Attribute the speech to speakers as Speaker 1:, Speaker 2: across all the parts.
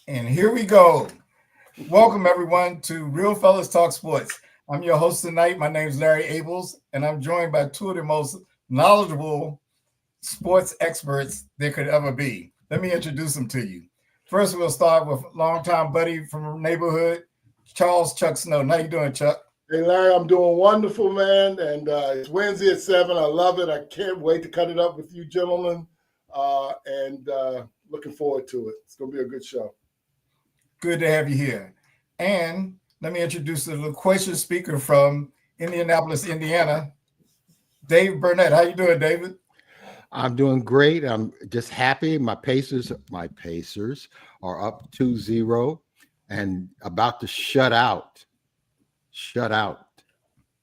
Speaker 1: And here we go. Welcome, everyone, to Real Fellas Talk Sports. I'm your host tonight. My name is Larry Abels, and I'm joined by two of the most knowledgeable sports experts there could ever be. Let me introduce them to you. First, we'll start with longtime buddy from the neighborhood, Charles Chuck Snow. How you doing, Chuck?
Speaker 2: Hey, Larry, I'm doing wonderful, man. And it's Wednesday at 7. I love it. I can't wait to cut it up with you gentlemen. And looking forward to it. It's going to be a good show.
Speaker 1: Good to have you here. And let me introduce the loquacious speaker from Indianapolis, Indiana, Dave Burnett. How you doing, David?
Speaker 3: I'm doing great. I'm just happy. My Pacers are up 2-0 and about to shut out the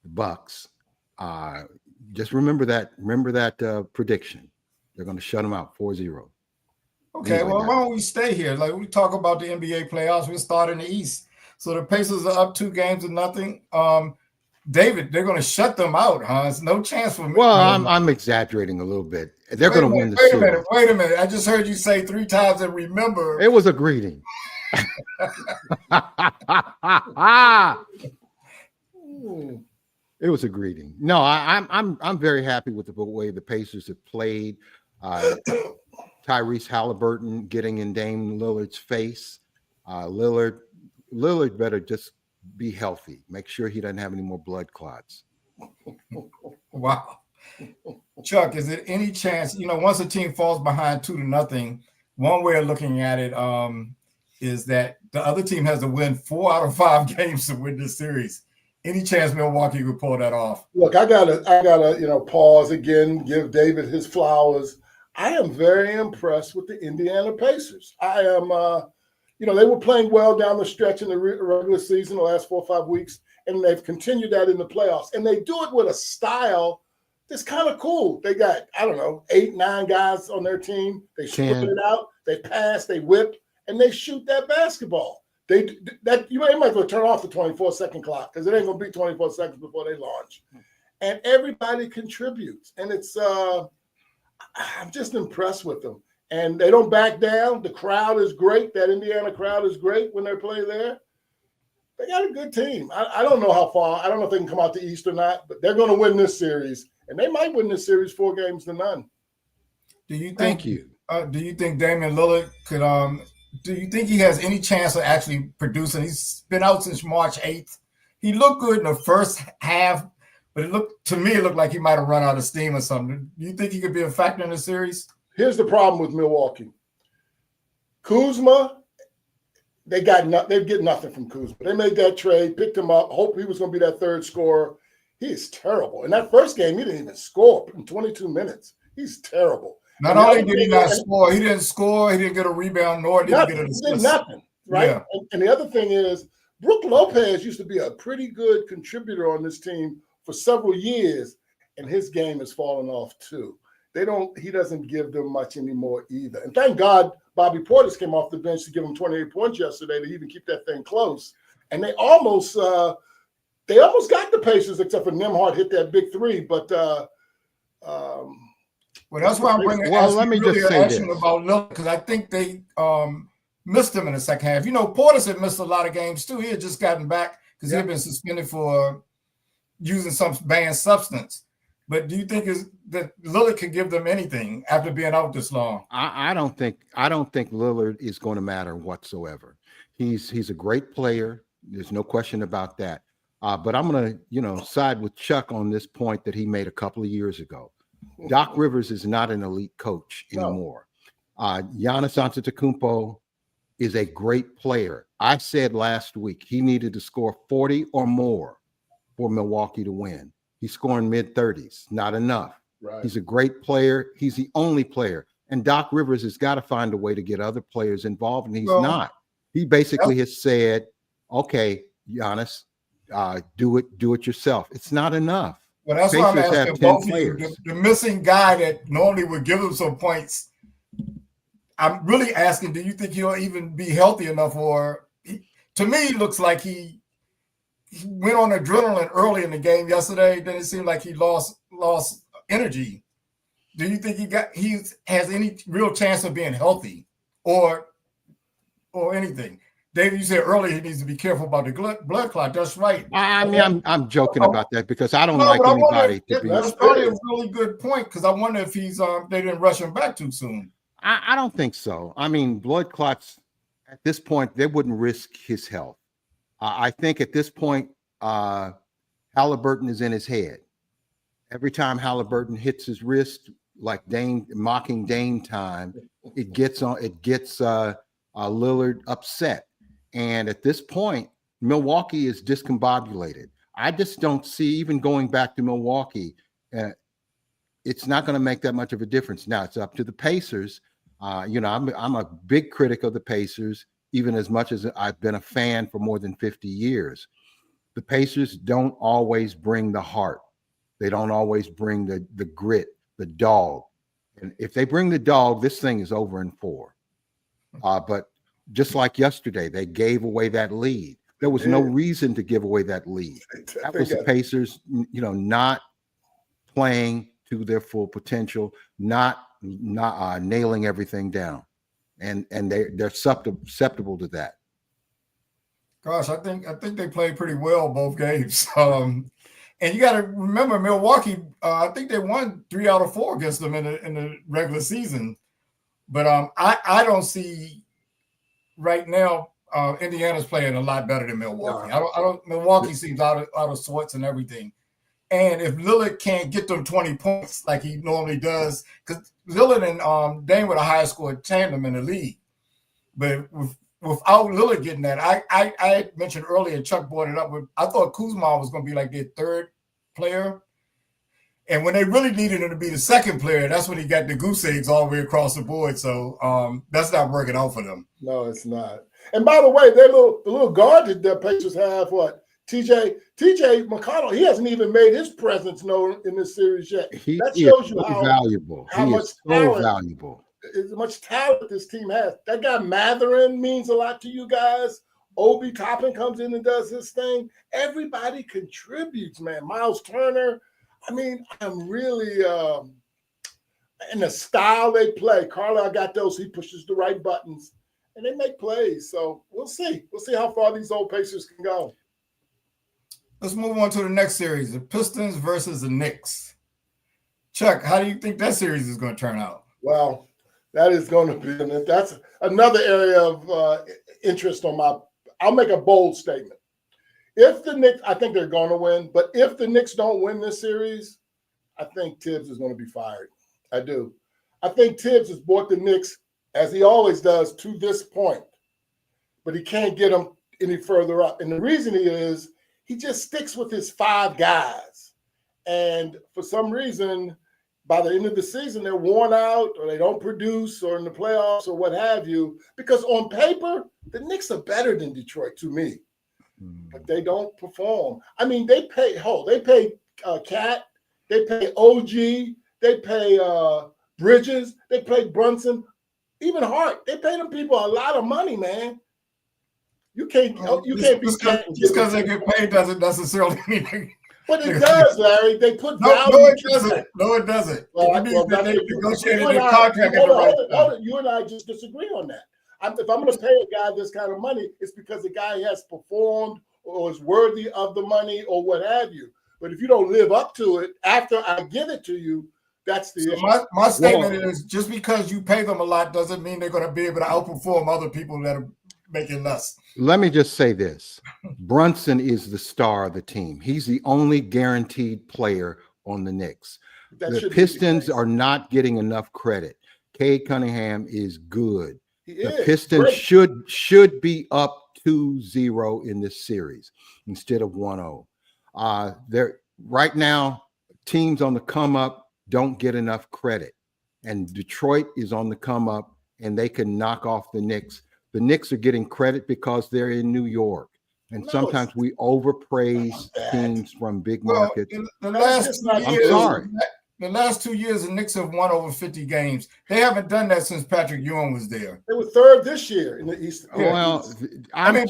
Speaker 3: Bucks. Just remember that prediction. They're going to shut them out 4-0.
Speaker 1: Okay, anyway, well, why don't we stay here? Like, we talk about the NBA playoffs. We'll start in the East. So the Pacers are up 2-0. David, they're going to shut them out, huh? It's no chance for me.
Speaker 3: Well, I'm exaggerating a little bit. They're going to win the series.
Speaker 1: Wait a minute. I just heard you say 3 times and remember.
Speaker 3: It was a greeting. It was a greeting. No, I'm very happy with the way the Pacers have played. Tyrese Halliburton getting in Dame Lillard's face. Lillard better just be healthy. Make sure he doesn't have any more blood clots.
Speaker 1: Wow. Chuck, is there any chance, once a team falls behind 2-0, one way of looking at it is that the other team has to win 4 out of 5 games to win this series. Any chance Milwaukee could pull that off?
Speaker 2: Look, I gotta pause again, give David his flowers. I am very impressed with the Indiana Pacers. I am, they were playing well down the stretch in the regular season, the last 4 or 5 weeks, and they've continued that in the playoffs. And they do it with a style that's kind of cool. They got, 8, 9 guys on their team. They split it out, they pass, they whip, and they shoot that basketball. You might as well turn off the 24-second clock because it ain't going to be 24 seconds before they launch. And everybody contributes. And it's I'm just impressed with them. And they don't back down. The crowd is great. That Indiana crowd is great when they play there. They got a good team. I don't know how far. I don't know if they can come out the East or not, but they're going to win this series. And they might win this series 4-0.
Speaker 1: Do you think?
Speaker 3: Thank you.
Speaker 1: Do you think Damian Lillard could? Do you think he has any chance of actually producing? He's been out since March 8th. He looked good in the first half, but it looked like he might have run out of steam or something. Do you think he could be a factor in the series?
Speaker 2: Here's the problem with Milwaukee. Kuzma, they get nothing from Kuzma. They made that trade, picked him up, hoped he was going to be that third scorer. He is terrible. In that first game, he didn't even score in 22 minutes. He's terrible.
Speaker 1: Not only did he not score, he didn't score, he didn't get a rebound, nor did he get an assist.
Speaker 2: He did nothing, right? Yeah. And the other thing is, Brook Lopez used to be a pretty good contributor on this team for several years, and his game has fallen off too. He doesn't give them much anymore either. And thank God Bobby Portis came off the bench to give him 28 points yesterday to even keep that thing close. And they almost got the Pacers, except for Nembhard hit that big 3. But
Speaker 1: well, that's why I'm bringing.
Speaker 3: Well, let me just say this
Speaker 1: about Lillard, because I think they missed him in the second half. Portis had missed a lot of games too. He had just gotten back because he had been suspended for using some banned substance. But do you think that Lillard can give them anything after being out this long?
Speaker 3: I don't think Lillard is going to matter whatsoever. He's a great player. There's no question about that. But I'm going to, side with Chuck on this point that he made a couple of years ago. Doc Rivers is not an elite coach anymore. Giannis Antetokounmpo is a great player. I said last week he needed to score 40 or more for Milwaukee to win. He's scoring mid-30s, not enough.
Speaker 2: Right.
Speaker 3: He's a great player. He's the only player. And Doc Rivers has got to find a way to get other players involved, and he's not. He basically has said, okay, Giannis, do it yourself. It's not enough.
Speaker 1: Well, that's why I'm asking both of you. The missing guy that normally would give him some points, I'm really asking, do you think he'll even be healthy enough? Or to me, it looks like he went on adrenaline early in the game yesterday. Then it seemed like he lost energy. Do you think he has any real chance of being healthy or anything? David, you said earlier he needs to be careful about the blood clot. That's right.
Speaker 3: I mean, I'm joking about that because I don't like anybody to be.
Speaker 1: That's probably a really good point because I wonder if he's they didn't rush him back too soon.
Speaker 3: I don't think so. I mean, blood clots at this point, they wouldn't risk his health. I think at this point, Halliburton is in his head. Every time Halliburton hits his wrist, like mocking Dame time, it gets Lillard upset. And at this point, Milwaukee is discombobulated. I just don't see, even going back to Milwaukee, it's not going to make that much of a difference. Now it's up to the Pacers. I'm a big critic of the Pacers, even as much as I've been a fan for more than 50 years. The Pacers don't always bring the heart. They don't always bring the grit, the dog. And if they bring the dog, this thing is over in 4. But just like yesterday, they gave away that lead. There was no reason to give away that lead. That was the Pacers, not playing to their full potential, not nailing everything down, and they're susceptible to that.
Speaker 1: Gosh, I think they played pretty well both games. And you got to remember, Milwaukee. I think they won 3 out of 4 against them in the regular season. But I don't see right now Indiana's playing a lot better than Milwaukee. No. Milwaukee seems out of sorts and everything. And if Lillard can't get them 20 points like he normally does, because Lillard and Dame were the highest scored tandem in the league. But without Lillard getting that, I had mentioned earlier, Chuck brought it up, I thought Kuzma was going to be like their third player. And when they really needed him to be the second player, that's when he got the goose eggs all the way across the board. So that's not working out for them.
Speaker 2: No, it's not. And by the way, the little guard that the Pacers have, what? TJ McConnell, he hasn't even made his presence known in this series yet. That shows you how
Speaker 3: valuable.
Speaker 2: How
Speaker 3: he
Speaker 2: much
Speaker 3: is
Speaker 2: talent,
Speaker 3: so valuable.
Speaker 2: As much talent this team has. That guy Matherin means a lot to you guys. Obi Toppin comes in and does his thing. Everybody contributes, man. Miles Turner. I mean, I'm really in the style they play. Carlisle got those. He pushes the right buttons, and they make plays. So we'll see. We'll see how far these old Pacers can go.
Speaker 1: Let's move on to the next series, the Pistons versus the Knicks. Chuck, how do you think that series is going to turn out?
Speaker 2: Well, that is going to be – that's another area of interest on my – I'll make a bold statement. If the Knicks – I think they're going to win, but if the Knicks don't win this series, I think Tibbs is going to be fired. I do. I think Tibbs has brought the Knicks, as he always does, to this point, but he can't get them any further up. And the reason is he just sticks with his 5 guys. And for some reason, by the end of the season, they're worn out or they don't produce or in the playoffs or what have you. Because on paper, the Knicks are better than Detroit to me. But they don't perform. I mean, they pay Cat, they pay OG, they pay Bridges, they pay Brunson, even Hart. They pay them people a lot of money, man. You can't be
Speaker 1: just because they get paid doesn't necessarily mean.
Speaker 2: But it does, Larry. They put value.
Speaker 1: No, it doesn't. No, it doesn't. Well, they negotiated their contract at the right time.
Speaker 2: You and I just disagree on that. If I'm going to pay a guy this kind of money, it's because the guy has performed or is worthy of the money or what have you. But if you don't live up to it after I give it to you, that's the issue.
Speaker 1: My statement is just because you pay them a lot doesn't mean they're going to be able to outperform other people that are making less.
Speaker 3: Let me just say this. Brunson is the star of the team. He's the only guaranteed player on the Knicks. The Pistons are not getting enough credit. Cade Cunningham is good.
Speaker 2: He
Speaker 3: The
Speaker 2: is
Speaker 3: Pistons
Speaker 2: great.
Speaker 3: should be up 2-0 in this series instead of 1-0. They're right now, teams on the come up don't get enough credit. And Detroit is on the come up, and they can knock off the Knicks. The Knicks are getting credit because they're in New York. And
Speaker 2: No,
Speaker 3: sometimes we overpraise
Speaker 2: bad.
Speaker 3: teams from big
Speaker 1: Well,
Speaker 3: markets.
Speaker 1: in the
Speaker 2: That's
Speaker 1: last
Speaker 2: just
Speaker 1: 2
Speaker 2: not
Speaker 1: years,
Speaker 3: I'm sorry.
Speaker 1: the last 2 years, the Knicks have won over 50 games. They haven't done that since Patrick Ewing was there.
Speaker 2: They were third this year in the East.
Speaker 3: Well, I'm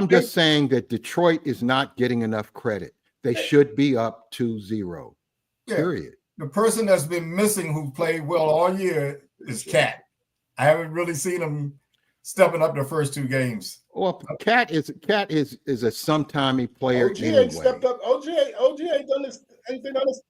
Speaker 3: just saying that Detroit is not getting enough credit. They should be up 2-0.
Speaker 1: Yeah.
Speaker 3: Period.
Speaker 1: The person that's been missing who played well all year is Cat. I haven't really seen him stepping up the first 2 games.
Speaker 3: Well, Cat is a sometime player
Speaker 2: OG
Speaker 3: anyway.
Speaker 2: ain't stepped up. OG ain't done this anything on this.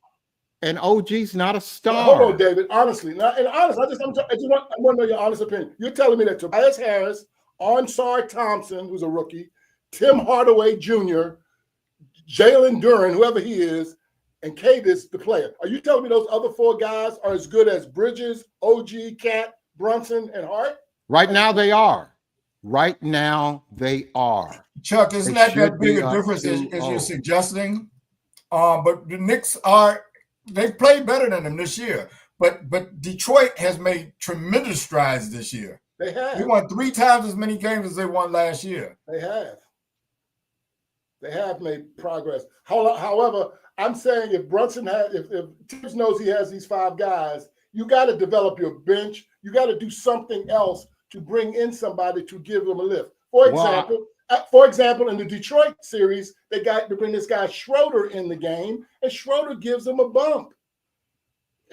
Speaker 3: And OG's not a star.
Speaker 2: Hold on, David. Honestly, I want to know your honest opinion. You're telling me that Tobias Harris, Ansar Thompson, who's a rookie, Tim Hardaway Jr., Jalen Duren, whoever he is, and Cade is the player. Are you telling me those other 4 guys are as good as Bridges, OG, Cat, Brunson, and Hart?
Speaker 3: Right now they are. Right now they are.
Speaker 1: Chuck, isn't that big a difference as you're suggesting? But the Knicks they've played better than them this year. But Detroit has made tremendous strides this year.
Speaker 2: They have.
Speaker 1: They won 3 times as many games as they won last year.
Speaker 2: They have. They have made progress. However, I'm saying if Brunson if Tibbs knows he has these 5 guys, you got to develop your bench. You got to do something else to bring in somebody to give them a lift. For example, in the Detroit series, they got to bring this guy Schroeder in the game, and Schroeder gives them a bump.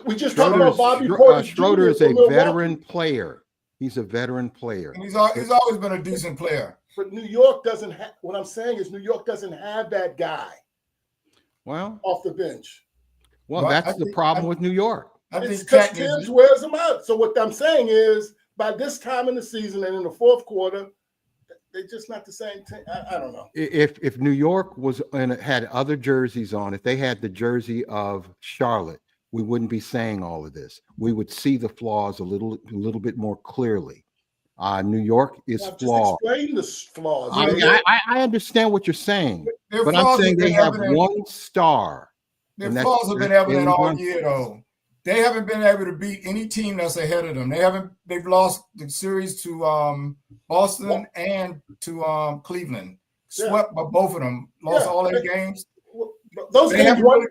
Speaker 2: We just talked about Bobby Portis.
Speaker 3: Schroeder is a veteran player. He's a veteran player.
Speaker 1: And he's always been a decent player.
Speaker 2: But New York doesn't have. What I'm saying is New York doesn't have that guy.
Speaker 3: Well,
Speaker 2: off the bench.
Speaker 3: Well, that's the problem with New York.
Speaker 2: It's because Tibbs wears them out. So what I'm saying is, by this time in the season and in the fourth quarter, they're just not the same team. I don't know.
Speaker 3: If New York was and had other jerseys on, if they had the jersey of Charlotte, we wouldn't be saying all of this. We would see the flaws a little bit more clearly. New York is flawed.
Speaker 2: Just explain the flaws.
Speaker 3: I understand what you're saying, but I'm saying they have one star.
Speaker 1: Their flaws have been evident all year, though. They haven't been able to beat any team that's ahead of them. They've lost the series to Boston and to Cleveland. Swept by both of them. Lost all 8 games.
Speaker 2: Those teams won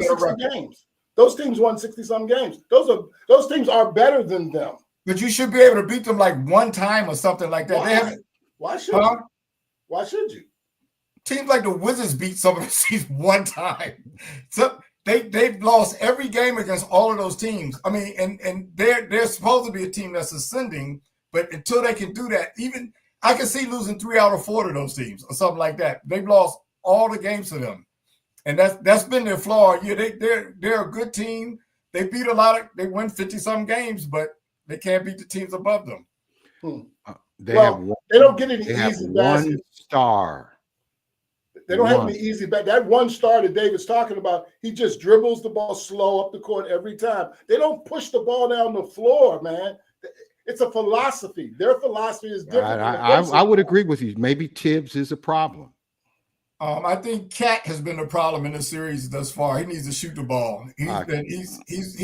Speaker 2: 60 games. Those teams won 60-some games. Those teams are better than them.
Speaker 1: But you should be able to beat them like one time or something like that.
Speaker 2: Why should you? Why should you?
Speaker 1: Teams like the Wizards beat some of those teams one time. So they've lost every game against all of those teams. I mean, and they're supposed to be a team that's ascending, but until they can do that, even I can see losing 3 out of 4 to those teams or something like that. They've lost all the games to them, and that's been their flaw. Yeah, they're a good team. They beat they win 50-some games, but they can't beat the teams above them.
Speaker 2: They don't get any easy baskets.
Speaker 3: One star.
Speaker 2: They don't have any easy back. That one star that David's talking about, he just dribbles the ball slow up the court every time. They don't push the ball down the floor, man. It's a philosophy. Their philosophy is different.
Speaker 3: I would agree with you. Maybe Tibbs is a problem.
Speaker 1: I think Cat has been the problem in this series thus far. He needs to shoot the ball. He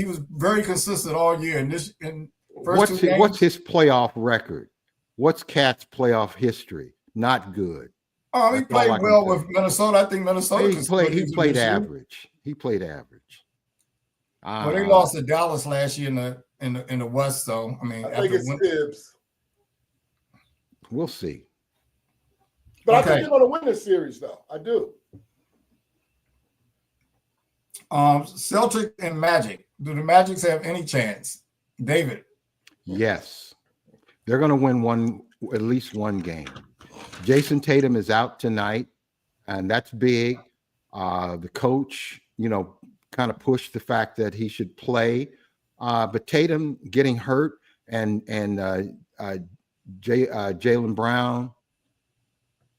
Speaker 1: was very consistent all year.
Speaker 3: What's his playoff record? What's Cat's playoff history? Not good.
Speaker 1: He played well with Minnesota. I think Minnesota.
Speaker 3: He played average. He played average.
Speaker 1: Well, they lost to Dallas last year in the West, though. I mean,
Speaker 2: I think it's Tibbs.
Speaker 3: We'll see.
Speaker 2: But I think they're going to win this series, though. I do.
Speaker 1: Celtic and Magic. Do the Magics have any chance? David?
Speaker 3: Yes. They're going to win at least one game. Jason Tatum is out tonight, and that's big. The coach, kind of pushed the fact that he should play. But Tatum getting hurt and Jaylen Brown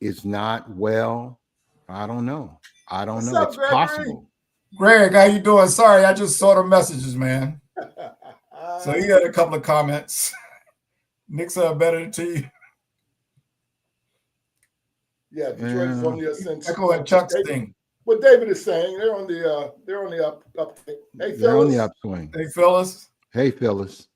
Speaker 3: is not well. I don't know. It's possible.
Speaker 1: Greg, how you doing? Sorry, I just saw the messages, man. So he had a couple of comments. Knicks are a better team.
Speaker 2: Yeah, Detroit is on the ascension.
Speaker 1: Echo and Chuck's thing.
Speaker 2: What David is saying, they're on the up. Hey,
Speaker 3: They're on the
Speaker 2: fellas.
Speaker 3: upswing.
Speaker 1: Hey, fellas.
Speaker 3: Hey, fellas.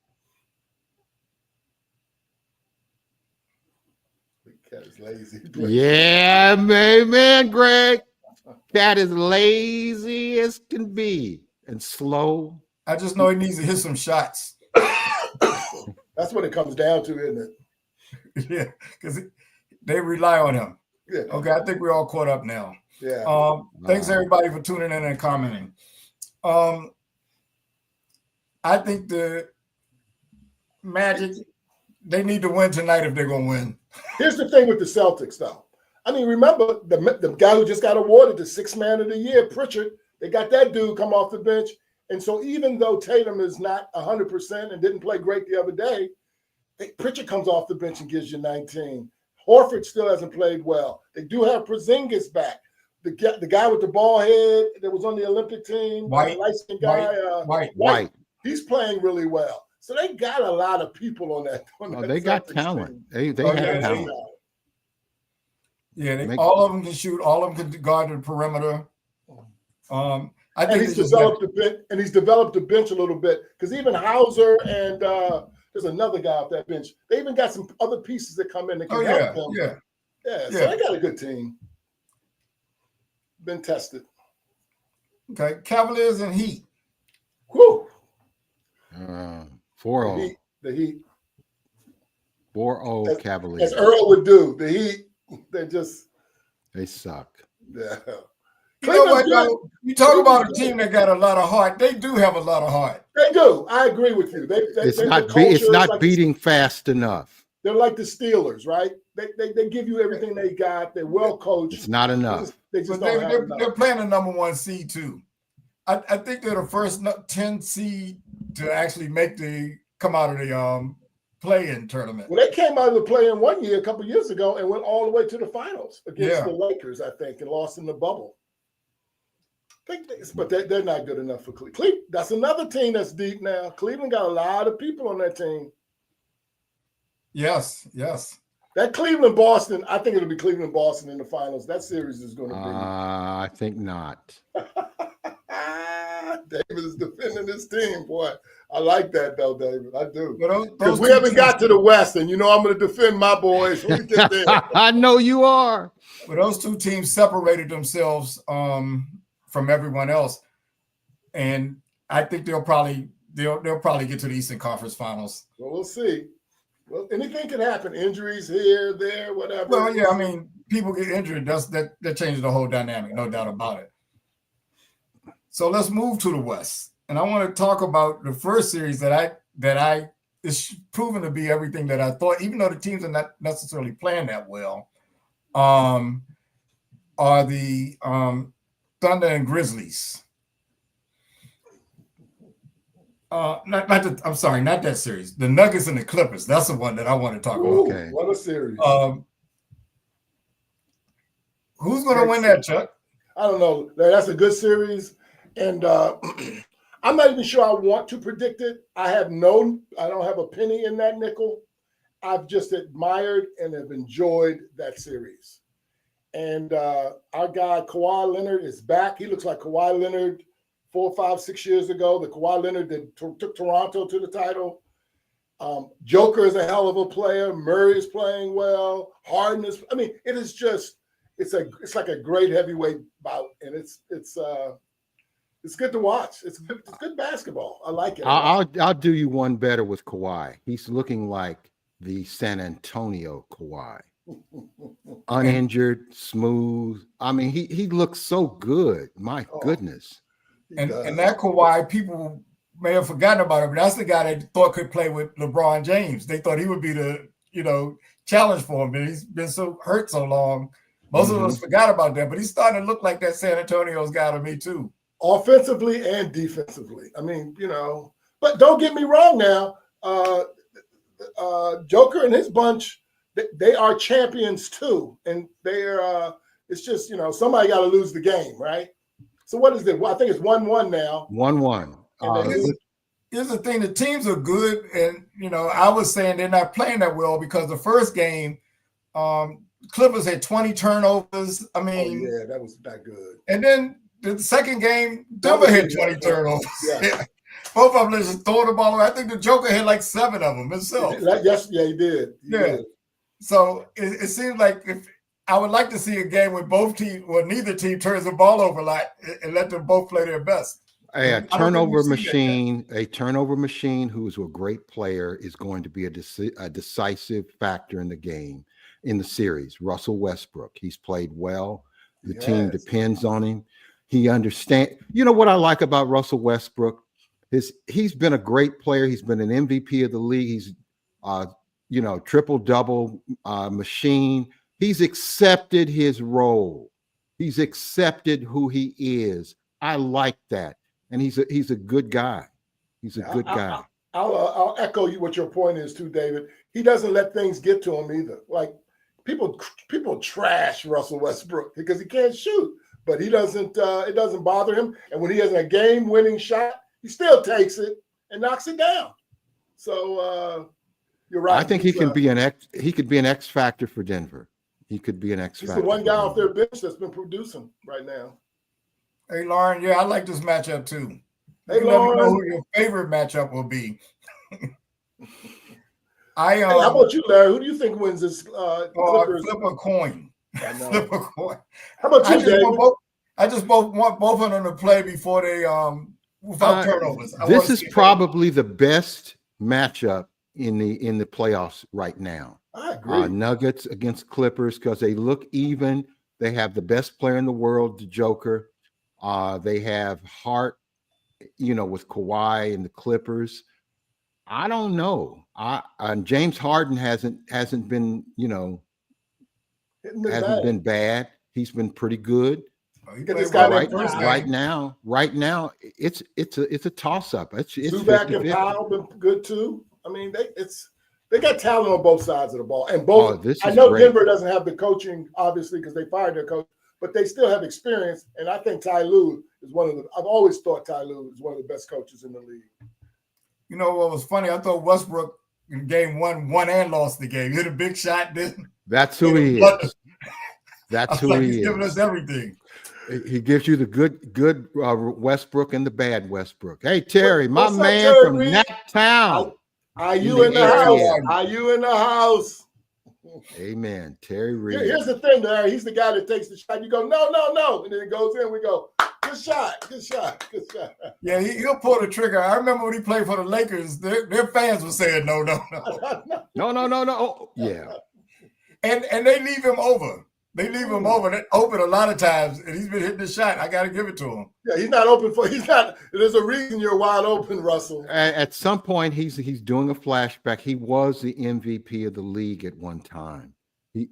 Speaker 2: Cat is lazy.
Speaker 3: Yeah, man, Greg. Cat is lazy as can be and slow.
Speaker 1: I just know he needs to hit some shots.
Speaker 2: That's what it comes down to, isn't it?
Speaker 1: Yeah, because they rely on him.
Speaker 2: Yeah.
Speaker 1: Okay, I think we're all caught up now.
Speaker 2: Yeah.
Speaker 1: Thanks everybody for tuning in and commenting. I think the Magic, they need to win tonight if they're going to win.
Speaker 2: Here's the thing with the Celtics, though. I mean, remember the guy who just got awarded the Sixth Man of the Year, Pritchard. They got that dude come off the bench. And so even though Tatum is not 100% and didn't play great the other day, Pritchard comes off the bench and gives you 19. Horford still hasn't played well. They do have Porzingis back. The guy with the ball head that was on the Olympic team,
Speaker 1: White.
Speaker 2: the light-skinned guy,
Speaker 1: White.
Speaker 2: He's playing really well. So they got a lot of people on that.
Speaker 3: They got talent. They have talent.
Speaker 1: Yeah, all of them can shoot. All of them can guard the perimeter. I think
Speaker 2: he's developed the bench a little bit because even Hauser and there's another guy off that bench. They even got some other pieces that come in that can help them. Yeah. So they got a good team. Been tested.
Speaker 1: Okay, Cavaliers and Heat.
Speaker 2: Whew.
Speaker 3: 4-0.
Speaker 2: The Heat.
Speaker 3: 4-0 Cavaliers.
Speaker 2: As Earl would do. The Heat,
Speaker 3: they suck.
Speaker 2: Yeah.
Speaker 1: You know what, though? You talk about a team that got a lot of heart. They do have a lot of heart.
Speaker 2: They do. I agree with you.
Speaker 3: It's not beating fast enough.
Speaker 2: They're like the Steelers, right? They give you everything they got. They're well coached.
Speaker 3: It's not enough.
Speaker 1: They're playing a number 1 seed too. I think they're the first 10 seed to actually come out of the play-in tournament.
Speaker 2: Well, they came out of the play-in one year, a couple years ago, and went all the way to the finals against the Lakers, I think, and lost in the bubble. But they're not good enough for Cleveland. That's another team that's deep now. Cleveland got a lot of people on that team.
Speaker 1: Yes.
Speaker 2: That Cleveland-Boston, I think it'll be Cleveland-Boston in the finals. That series is going to be.
Speaker 3: I think not.
Speaker 2: David is defending his team, boy. I like that, though, David. I do. Because we
Speaker 1: those
Speaker 2: haven't got to the West, and I'm going to defend my boys when we get there.
Speaker 3: I know you are.
Speaker 1: But those two teams separated themselves from everyone else, and I think they'll probably get to the Eastern Conference Finals.
Speaker 2: Well, we'll see. Well, anything can happen. Injuries here, there, whatever.
Speaker 1: Well, yeah, I mean, people get injured. That changes the whole dynamic, no doubt about it. So let's move to the West, and I want to talk about the first series that is proven to be everything that I thought, even though the teams are not necessarily playing that well. Are the Thunder and Grizzlies? I'm sorry, not that series. The Nuggets and the Clippers. That's the one that I want to talk about.
Speaker 2: Okay. What a series.
Speaker 1: Who's going to win that, Chuck?
Speaker 2: I don't know. That's a good series. And I'm not even sure I want to predict it. I don't have a penny in that nickel. I've just admired and have enjoyed that series. And our guy, Kawhi Leonard, is back. He looks like Kawhi Leonard 4, 5, 6 years ago. The Kawhi Leonard that took Toronto to the title. Joker is a hell of a player. Murray is playing well. Harden is. I mean, it is just. It's like a great heavyweight bout, and it's good to watch. It's good basketball. I like it.
Speaker 3: I'll do you one better with Kawhi. He's looking like the San Antonio Kawhi. Uninjured, smooth. I mean, he looks so good. My goodness.
Speaker 1: And that Kawhi, people may have forgotten about him, but that's the guy they thought could play with LeBron James. They thought he would be the challenge for him, but he's been so hurt so long. Most of us forgot about that, but he's starting to look like that San Antonio's guy to me too.
Speaker 2: Offensively and defensively. I mean, but don't get me wrong now. Joker and his bunch, they are champions too. And they're it's just, somebody got to lose the game, right? So what is it? Well, I think it's 1-1 now.
Speaker 3: 1-1.
Speaker 1: here's the thing: the teams are good, and I was saying they're not playing that well because the first game, Clippers had 20 turnovers. I
Speaker 2: Oh
Speaker 1: mean,
Speaker 2: yeah, that was not good.
Speaker 1: and then the second game, Denver
Speaker 2: Denver
Speaker 1: had
Speaker 2: did
Speaker 1: 20
Speaker 2: that.
Speaker 1: turnovers.
Speaker 2: Yeah.
Speaker 1: Yeah. Both of them just throwing the ball away. I think the Joker had like 7 of them himself.
Speaker 2: Yes, yeah, he did. He did.
Speaker 1: So it seems like if I would like to see a game where both teams, well, neither team turns the ball over a lot and let them both play their best.
Speaker 3: A turnover machine who is a great player is going to be a decisive factor in the game, in the series. Russell Westbrook, he's played well. The team depends on him. He understands. You know what I like about Russell Westbrook is he's been a great player. He's been an MVP of the league. He's, triple-double machine. He's accepted his role. He's accepted who he is. I like that. And he's a good guy. He's a good guy.
Speaker 2: I'll echo you what your point is too, David. He doesn't let things get to him either. Like people trash Russell Westbrook because he can't shoot, but he doesn't. It doesn't bother him. And when he has a game-winning shot, he still takes it and knocks it down. So you're right.
Speaker 3: I think he can be an X. He could be an X factor for Denver. He could be an X factor.
Speaker 2: He's the one guy off their bench that's been producing right now.
Speaker 1: Hey, Lauren, I like this matchup too.
Speaker 2: Hey,
Speaker 1: Lauren, let me know who your favorite matchup will be.
Speaker 2: How about you, Larry? Who do you think wins this?
Speaker 1: Flip a coin. Flip a coin.
Speaker 2: How about you, David?
Speaker 1: I just want both of them to play before they without turnovers.
Speaker 3: This is probably the best matchup in the playoffs right now.
Speaker 2: I agree.
Speaker 3: Nuggets against Clippers because they look even. They have the best player in the world, the Joker. They have Hart, with Kawhi and the Clippers. I don't know. James Harden hasn't been, hasn't been bad. He's been pretty good. Right now, it's a toss up. It's
Speaker 2: Zubac and Powell been good too. I mean, they got talent on both sides of the ball, and both. I know great. Denver doesn't have the coaching, obviously, because they fired their coach, but they still have experience. And I think Ty Lue is one of the. I've always thought Ty Lue is one of the best coaches in the league.
Speaker 1: You know what was funny? I thought Westbrook in game won and lost the game. He hit a big shot.
Speaker 3: That's who he is. That's who he is.
Speaker 1: He's giving us everything.
Speaker 3: He gives you the good Westbrook and the bad Westbrook. Hey, Terry, my man
Speaker 2: Terry
Speaker 3: from Naptown.
Speaker 2: Are you in the house? Are you in the house?
Speaker 3: Amen. Terry Reed.
Speaker 2: Here's the thing, Larry. He's the guy that takes the shot. You go, no. And then it goes in. We go, good shot.
Speaker 1: Yeah, he'll pull the trigger. I remember when he played for the Lakers, their fans were saying no.
Speaker 3: No. Oh, yeah.
Speaker 1: And they leave him over. They leave him open a lot of times, and he's been hitting the shot. I got to give it to him.
Speaker 2: Yeah, he's not open there's a reason you're wide open, Russell.
Speaker 3: At some point, he's doing a flashback. He was the MVP of the league at one time. We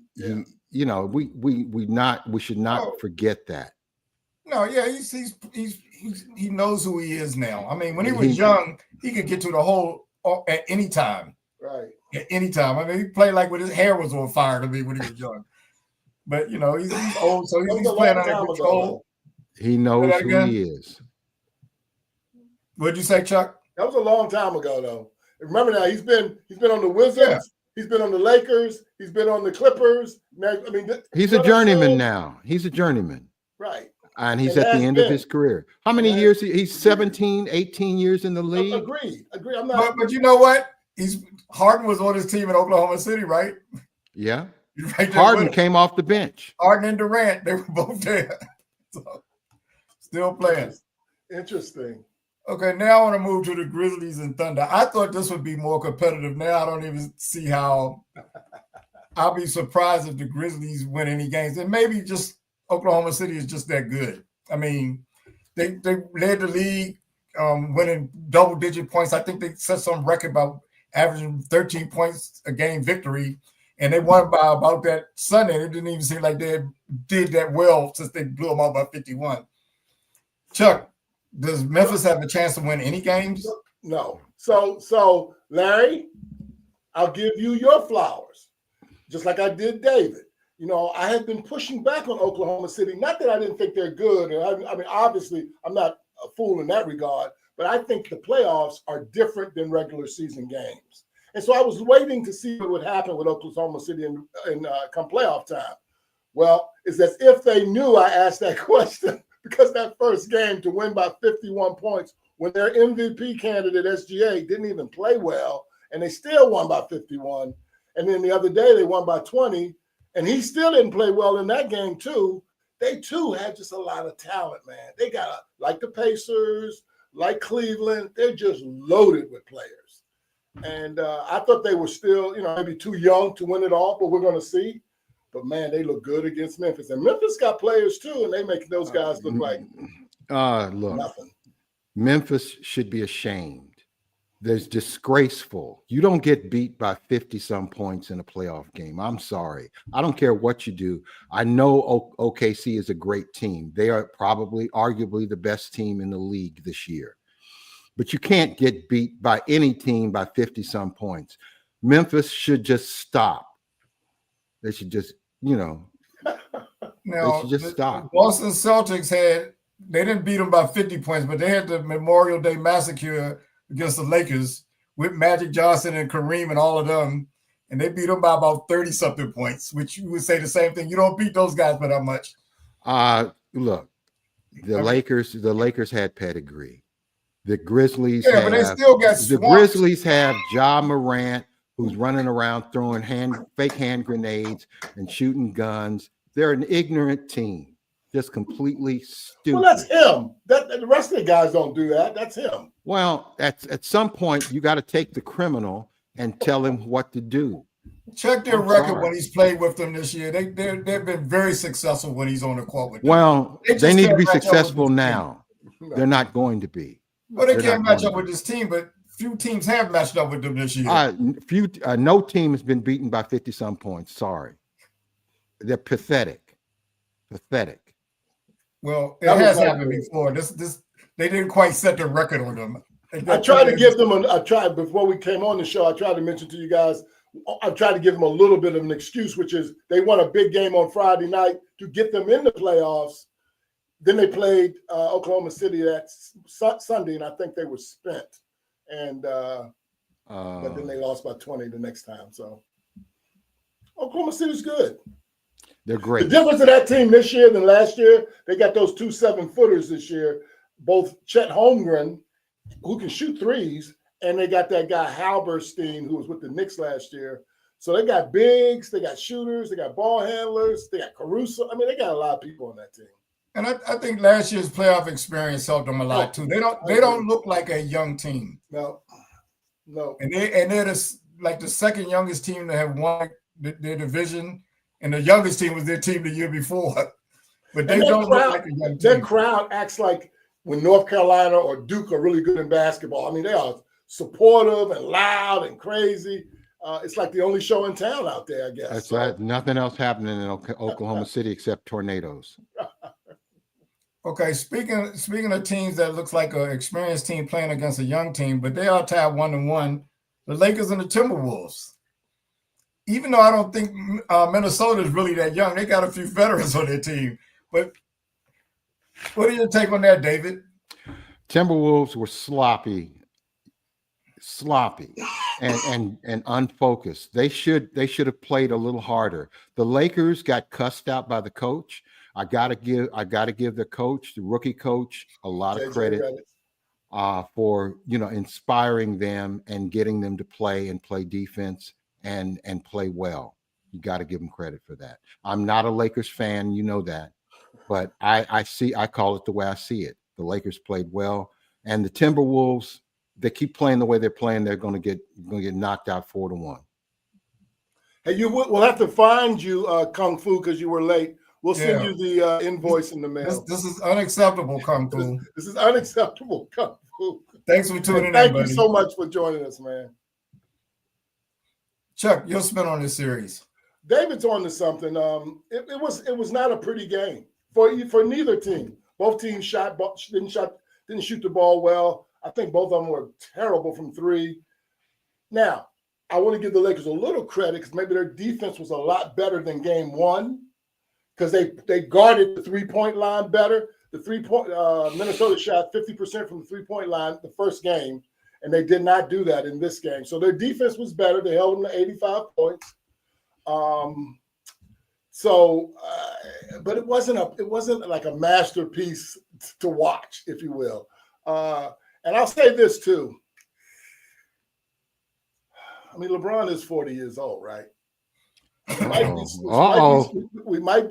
Speaker 3: should not forget that.
Speaker 1: No, yeah, he knows who he is now. I mean, when he was young, he could get to the hole at any time.
Speaker 2: Right.
Speaker 1: At any time. I mean, he played like with his hair was on fire to me when he was young. But he's old, so he's playing under control.
Speaker 3: He knows who he is.
Speaker 1: What'd you say, Chuck?
Speaker 2: That was a long time ago, though. Remember now, he's been on the Wizards, yeah. He's been on the Lakers, he's been on the Clippers.
Speaker 3: He's a journeyman now. He's a journeyman.
Speaker 2: Right.
Speaker 3: And he's at the end of his career. How many years? He's 17, 18 years in the league.
Speaker 2: Agreed. I'm not.
Speaker 1: But you know what? Harden was on his team in Oklahoma City, right?
Speaker 3: Yeah.
Speaker 1: Right,
Speaker 3: Harden came off the bench.
Speaker 1: Harden and Durant, they were both there. So, still playing.
Speaker 2: Interesting.
Speaker 1: Okay, now I want to move to the Grizzlies and Thunder. I thought this would be more competitive. Now I don't even see how. I'll be surprised if the Grizzlies win any games. And maybe just Oklahoma City is just that good. I mean, they led the league, winning double-digit points. I think they set some record about averaging 13 points a game victory. And they won by about that Sunday. It didn't even seem like they did that well since they blew them out by 51. Chuck, does Memphis have a chance to win any games?
Speaker 2: No. So Larry, I'll give you your flowers, just like I did David. I have been pushing back on Oklahoma City. Not that I didn't think they're good. I mean, obviously, I'm not a fool in that regard. but I think the playoffs are different than regular season games. And so I was waiting to see what would happen with Oklahoma City in come playoff time. Well, it's as if they knew I asked that question because that first game to win by 51 points when their MVP candidate, SGA, didn't even play well, and they still won by 51. And then the other day they won by 20, and he still didn't play well in that game too. They too had just a lot of talent, man. They got like the Pacers, like Cleveland, they're just loaded with players. And I thought they were still, maybe too young to win it all, but we're going to see. But man, they look good against Memphis, and Memphis got players too, and they make those guys look like nothing.
Speaker 3: Memphis should be ashamed. There's disgraceful. You don't get beat by 50-some points in a playoff game. I'm sorry. I don't care what you do. I know OKC is a great team. They are probably, arguably, the best team in the league this year. But you can't get beat by any team by 50-some points. Memphis should just stop. They should just,
Speaker 1: now,
Speaker 3: they should just stop.
Speaker 1: Boston Celtics they didn't beat them by 50 points, but they had the Memorial Day massacre against the Lakers with Magic Johnson and Kareem and all of them, and they beat them by about 30-something points, which you would say the same thing. You don't beat those guys by that much.
Speaker 3: Look, the Lakers had pedigree. The Grizzlies
Speaker 1: but they still got
Speaker 3: the Grizzlies have Ja Morant, who's running around throwing fake hand grenades and shooting guns. They're an ignorant team. Just completely stupid.
Speaker 2: Well, that's him. The rest of the guys don't do that. That's him.
Speaker 3: Well, at some point, you got to take the criminal and tell him what to do.
Speaker 1: Check their record when he's played with them this year. They've been very successful when he's on the court with them.
Speaker 3: Well, they need to be successful now. No. They're not going to be.
Speaker 1: Well, they can't match up with this team, but few teams have matched up with them this year.
Speaker 3: No team has been beaten by 50-some points. Sorry. They're pathetic. Pathetic.
Speaker 1: Well, it has happened before. They didn't quite set the record on them.
Speaker 2: I tried to give them before we came on the show, I tried to mention to you guys, I tried to give them a little bit of an excuse, which is they won a big game on Friday night to get them in the playoffs. Then they played Oklahoma City that Sunday, and I think they were spent. And but then they lost by 20 the next time. So Oklahoma City's good.
Speaker 3: They're great.
Speaker 2: The difference of that team this year than last year, they got those 2 7-footers this year, both Chet Holmgren, who can shoot threes, and they got that guy Halberstein, who was with the Knicks last year. So they got bigs, they got shooters, they got ball handlers, they got Caruso. I mean, they got a lot of people on that team.
Speaker 1: And I think last year's playoff experience helped them a lot too. They don't look like a young team.
Speaker 2: No.
Speaker 1: And they're the second youngest team to have won their division. And the youngest team was their team the year before. But they don't look like a young team.
Speaker 2: Their crowd acts like when North Carolina or Duke are really good in basketball. I mean, they are supportive and loud and crazy. It's like the only show in town out there, I guess.
Speaker 3: That's right. Nothing else happening in Oklahoma City except tornadoes.
Speaker 1: Okay, speaking of teams that looks like an experienced team playing against a young team, but they are tied 1-1, the Lakers and the Timberwolves. Even though I don't think Minnesota is really that young, they got a few veterans on their team. But what are your take on that, David?
Speaker 3: Timberwolves were sloppy, and unfocused. They should have played a little harder. The Lakers got cussed out by the coach. I gotta give the coach, the rookie coach, a lot of credit for inspiring them and getting them to play defense and play well. You got to give them credit for that. I'm not a Lakers fan, you know that, but I call it the way I see it. The Lakers played well, and the Timberwolves, they keep playing the way they're playing, they're going to get knocked out 4-1.
Speaker 2: Hey, we'll have to find you, Kung Fu, because you were late. We'll send you the invoice in the mail.
Speaker 1: This is unacceptable, Kung Fu.
Speaker 2: This is unacceptable, Kung Fu.
Speaker 1: Thanks for tuning in,
Speaker 2: Thank
Speaker 1: buddy.
Speaker 2: you so much for joining us, man.
Speaker 1: Chuck, your spin on this series.
Speaker 2: David's on to something. It was not a pretty game for neither team. Both teams didn't shoot the ball well. I think both of them were terrible from three. Now, I want to give the Lakers a little credit because maybe their defense was a lot better than game one because they guarded the 3-point line better. The 3-point Minnesota shot 50% from the 3-point line the first game, and they did not do that in this game. So their defense was better. They held them to 85 points. But it wasn't like a masterpiece to watch, if you will. And I'll say this too. I mean, LeBron is 40 years old, right? We might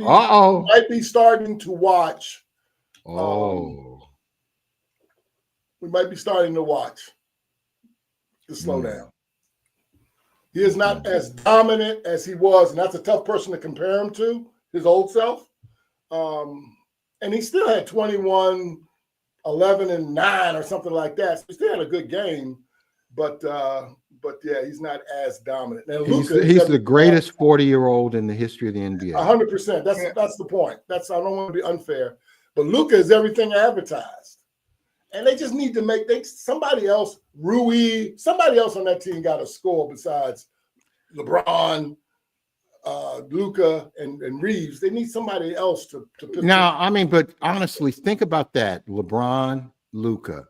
Speaker 2: be starting to watch. We might be starting to watch the slowdown. He is not as dominant as he was, and that's a tough person to compare him to, his old self. And he still had 21, 11, and 9 or something like that. So he still had a good game, but yeah, he's not as dominant. Now,
Speaker 3: he's the greatest 40-year-old in the history of the NBA.
Speaker 2: 100%. That's the point. I don't want to be unfair, but Luka is everything advertised, and they just need to somebody else. Rui, somebody else on that team got to score besides LeBron, Luka, and Reeves. They need somebody else to
Speaker 3: now. I mean, but honestly, think about that. LeBron, Luka.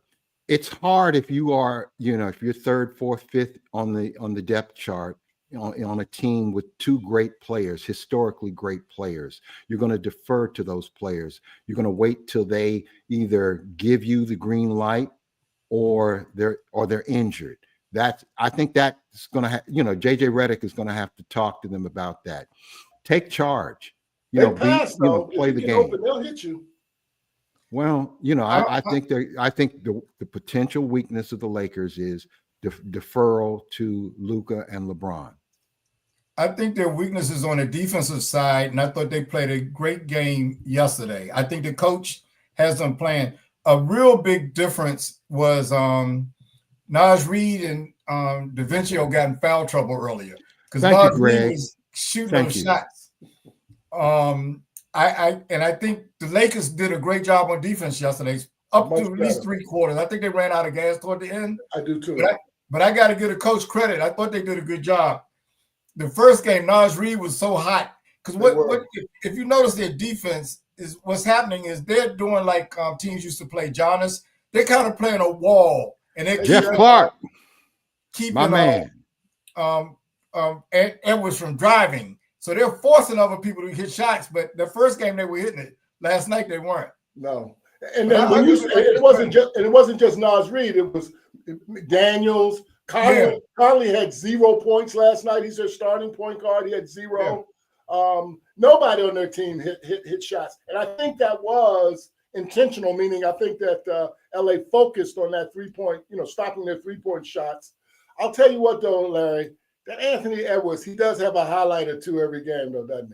Speaker 3: It's hard if you are, if you're third, fourth, fifth on the depth chart on a team with two great players, historically great players. You're going to defer to those players. You're going to wait till they either give you the green light or they're injured. I think that's going to JJ Redick is going to have to talk to them about that. Take charge. Play the game.
Speaker 2: Open, they'll hit you.
Speaker 3: Well, I think the potential weakness of the Lakers is deferral to Luka and LeBron.
Speaker 1: I think their weakness is on the defensive side, and I thought they played a great game yesterday. I think the coach has them playing. A real big difference was Naz Reid and DaVincio got in foul trouble earlier because Naz Reid was shooting those shots. I think the Lakers did a great job on defense yesterday, up to at least 3 quarters. I think they ran out of gas toward the end.
Speaker 2: I do too.
Speaker 1: But I got to give the coach credit. I thought they did a good job. The first game, Naz Reid was so hot because if you notice their defense is what's happening is they're doing like teams used to play Giannis. They're kind of playing a wall, and they're
Speaker 3: Jeff Clark, my man,
Speaker 1: Edwards from driving. So they're forcing other people to hit shots, but the first game they were hitting it. Last night they weren't.
Speaker 2: No, and then it wasn't just Naz Reid. It was Daniels. Conley had 0 points last night. He's their starting point guard. He had 0. Yeah. Nobody on their team hit shots, and I think that was intentional. Meaning, I think that LA focused on that 3-point, stopping their 3-point shots. I'll tell you what, though, Larry. That Anthony Edwards, he does have a highlight or two every game, though, doesn't he?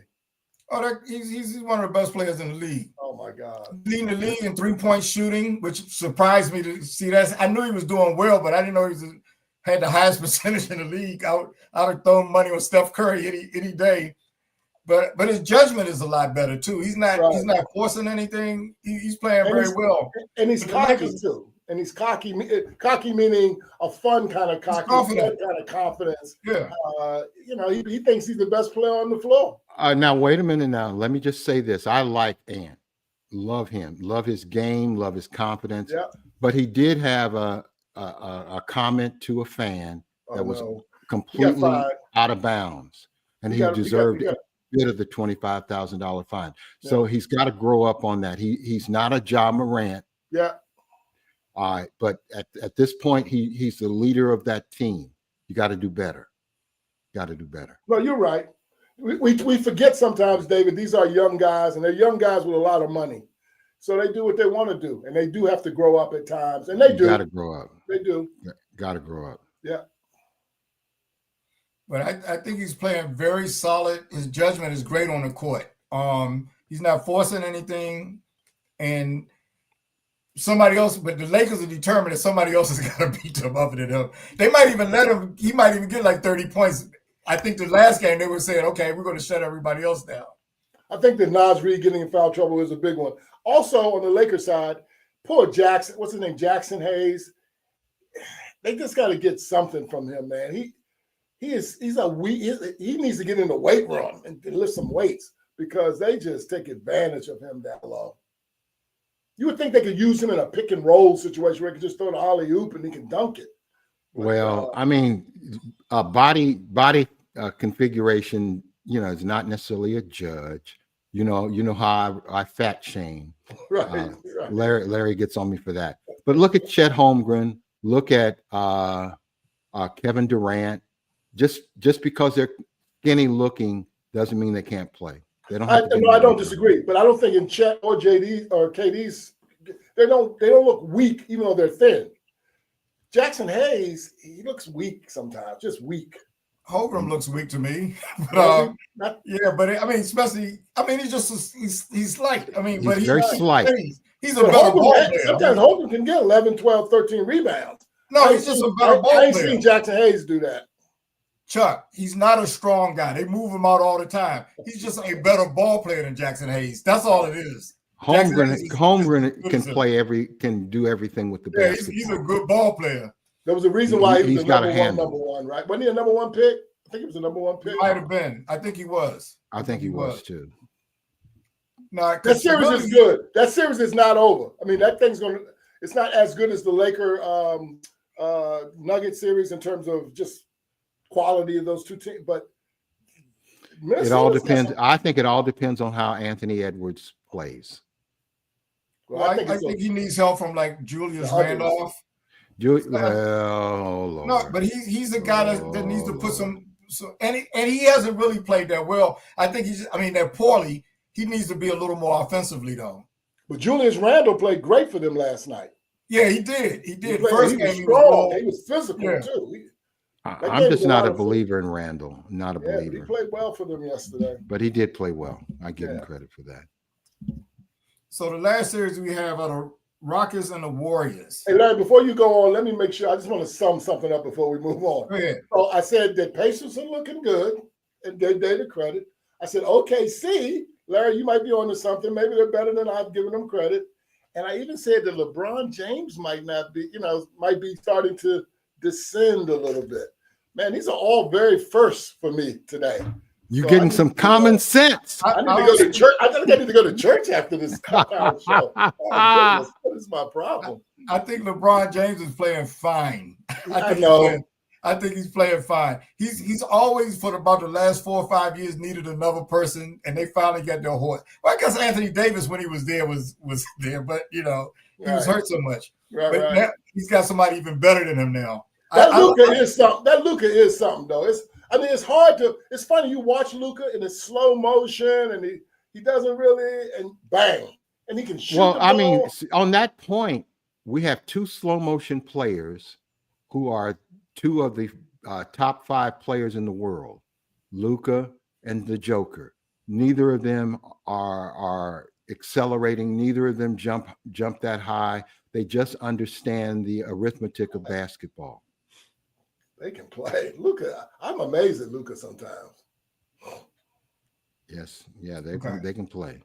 Speaker 1: Oh, he's one of the best players in the league.
Speaker 2: Oh, my God.
Speaker 1: Leading the league in 3-point shooting, which surprised me to see that. I knew he was doing well, but I didn't know he had the highest percentage in the league. I would have thrown money on Steph Curry any day. But his judgment is a lot better, too. He's not forcing anything. He's playing very well.
Speaker 2: And he's cocky, too. And he's cocky meaning a fun kind of cocky, kind of confidence.
Speaker 1: Yeah.
Speaker 2: He thinks he's the best player on the floor.
Speaker 3: Now, wait a minute now. Let me just say this. I like Ant. Love him. Love his game. Love his confidence.
Speaker 2: Yeah.
Speaker 3: But he did have a comment to a fan that was completely out of bounds. And he deserved a bit of the $25,000 fine. Yeah. So he's got to grow up on that. He's not a Ja Morant.
Speaker 2: Yeah.
Speaker 3: All right, but at this point, he's the leader of that team. You got to do better.
Speaker 2: No, you're right. We forget sometimes, David, these are young guys, and they're young guys with a lot of money. So they do what they want to do, and they do have to grow up at times, and they do.
Speaker 3: Got to grow up.
Speaker 2: They do.
Speaker 3: Got to grow up.
Speaker 2: Yeah.
Speaker 1: But I think he's playing very solid. His judgment is great on the court. He's not forcing anything, and somebody else, but the Lakers are determined that somebody else is going to beat them other than him. They might even let him, he might even get like 30 points. I think the last game they were saying, okay, we're going to shut everybody else down.
Speaker 2: I think that Naz Reid getting in foul trouble is a big one. Also on the Lakers side, poor Jackson, what's his name, Jackson Hayes. They just got to get something from him, man. He needs to get in the weight room and lift some weights because they just take advantage of him that low. You would think they could use him in a pick and roll situation where he could just throw the alley oop and he can dunk it. But,
Speaker 3: Well, I mean, body configuration, is not necessarily a judge. You know how I fat shame.
Speaker 2: right.
Speaker 3: Larry gets on me for that. But look at Chet Holmgren. Look at Kevin Durant. Just because they're skinny looking doesn't mean they can't play. They don't.
Speaker 2: I don't disagree, but I don't think in Chet or JD or KD's they don't look weak even though they're thin. Jackson Hayes, he looks weak sometimes, just weak.
Speaker 1: Holmgren looks weak to me, but especially, he's light.
Speaker 3: He's very slight.
Speaker 1: He's a better ball player.
Speaker 2: Sometimes Holmgren can get 11, 12, 13 rebounds.
Speaker 1: No, he's just a better ball player.
Speaker 2: I ain't seen Jackson Hayes do that.
Speaker 1: Chuck, he's not a strong guy. They move him out all the time. He's just a better ball player than Jackson Hayes. That's all it is.
Speaker 3: Holmgren can do everything with the basketball.
Speaker 1: He's a good ball player.
Speaker 2: There was a reason why he was the number one, right? Wasn't he a number one pick? I think he was a number one pick.
Speaker 1: He might have been. I think he was.
Speaker 3: I think he was too.
Speaker 2: No, that series is good. That series is not over. I mean, that thing's going to – it's not as good as the Laker Nugget series in terms of just quality of those two teams, but
Speaker 3: it all depends. I think it all depends on how Anthony Edwards plays.
Speaker 1: Well, I think he needs help from like Julius Randolph.
Speaker 3: Lord.
Speaker 1: No, but he's the guy that needs to put some and he hasn't really played that well. I think they're poorly. He needs to be a little more offensively though.
Speaker 2: But Julius Randle played great for them last night.
Speaker 1: Yeah, he did. He
Speaker 2: First game he was strong. He was physical too.
Speaker 3: I'm just not a believer in Randall. Not a believer.
Speaker 2: He played well for them yesterday.
Speaker 3: But he did play well. I give him credit for that.
Speaker 1: So the last series we have are the Rockets and the Warriors.
Speaker 2: Hey, Larry, before you go on, let me make sure. I just want to sum something up before we move on.
Speaker 1: Go ahead.
Speaker 2: So I said that Pacers are looking good, and they the credit. I said, OKC, Larry, you might be on to something. Maybe they're better than I've given them credit. And I even said that LeBron James might not be, might be starting to descend a little bit. Man, these are all very first for me today.
Speaker 3: You're getting some common sense.
Speaker 2: I need to go to church. I think I need to go to church after this show. Oh, goodness, what is my problem?
Speaker 1: I think LeBron James is playing fine.
Speaker 2: I know.
Speaker 1: I think he's playing fine. He's always, for about the last 4 or 5 years, needed another person, and they finally got their horse. Well, I guess Anthony Davis, when he was there, was there, but he was hurt so much. But now he's got somebody even better than him now.
Speaker 2: That Luka is something. That Luka is something, though. It's hard to. It's funny you watch Luka in his slow motion, and he doesn't really, and bang, and he can shoot.
Speaker 3: Well, I mean, on that point, we have two slow motion players who are two of the top 5 players in the world, Luka and the Joker. Neither of them are accelerating. Neither of them jump that high. They just understand the arithmetic of basketball.
Speaker 2: They can play. Luka, I'm amazed at Luka sometimes.
Speaker 3: Yes, yeah, they can play.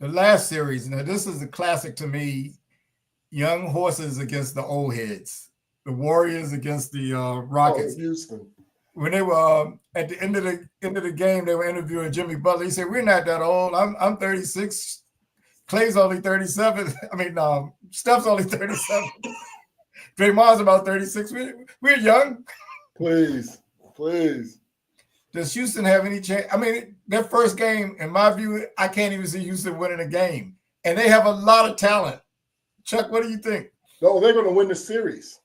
Speaker 1: The last series, now this is a classic to me, young horses against the old heads. The Warriors against the Rockets.
Speaker 2: Houston.
Speaker 1: When they were at the end of the game, they were interviewing Jimmy Butler. He said, "We're not that old. I'm 36. Clay's only 37. Steph's only 37. Draymond's about 36. We're young."
Speaker 2: Please.
Speaker 1: Does Houston have any chance? I mean, their first game, in my view, I can't even see Houston winning a game. And they have a lot of talent. Chuck, what do you think?
Speaker 2: No, they're going to win the series.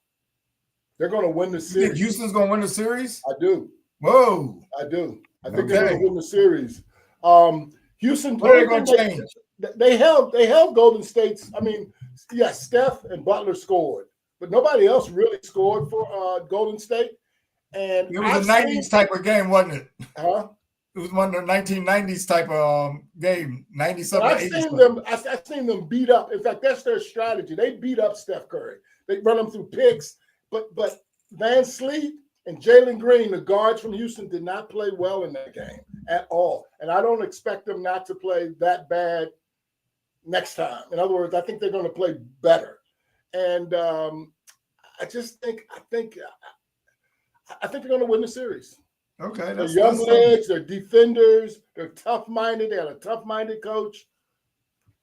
Speaker 2: They're going to win the series.
Speaker 1: You think Houston's going to win the series?
Speaker 2: I do.
Speaker 1: Whoa.
Speaker 2: I do. I think they're going to win the series. Houston.
Speaker 1: What are they going to change?
Speaker 2: They held Golden State's. I mean, yes, Steph and Butler scored, but nobody else really scored for Golden State. And
Speaker 1: it was a 90s type of game, wasn't it?
Speaker 2: Huh?
Speaker 1: It was one of the 1990s type of game, 90-something.
Speaker 2: I've seen them beat up. In fact, that's their strategy. They beat up Steph Curry. They run them through picks. But Van Sleet and Jalen Green, the guards from Houston, did not play well in that game at all. And I don't expect them not to play that bad next time. In other words, I think they're going to play better. And I think they're going to win the series.
Speaker 1: Okay.
Speaker 2: They're young legs, they're defenders, they're tough-minded, they had a tough-minded coach.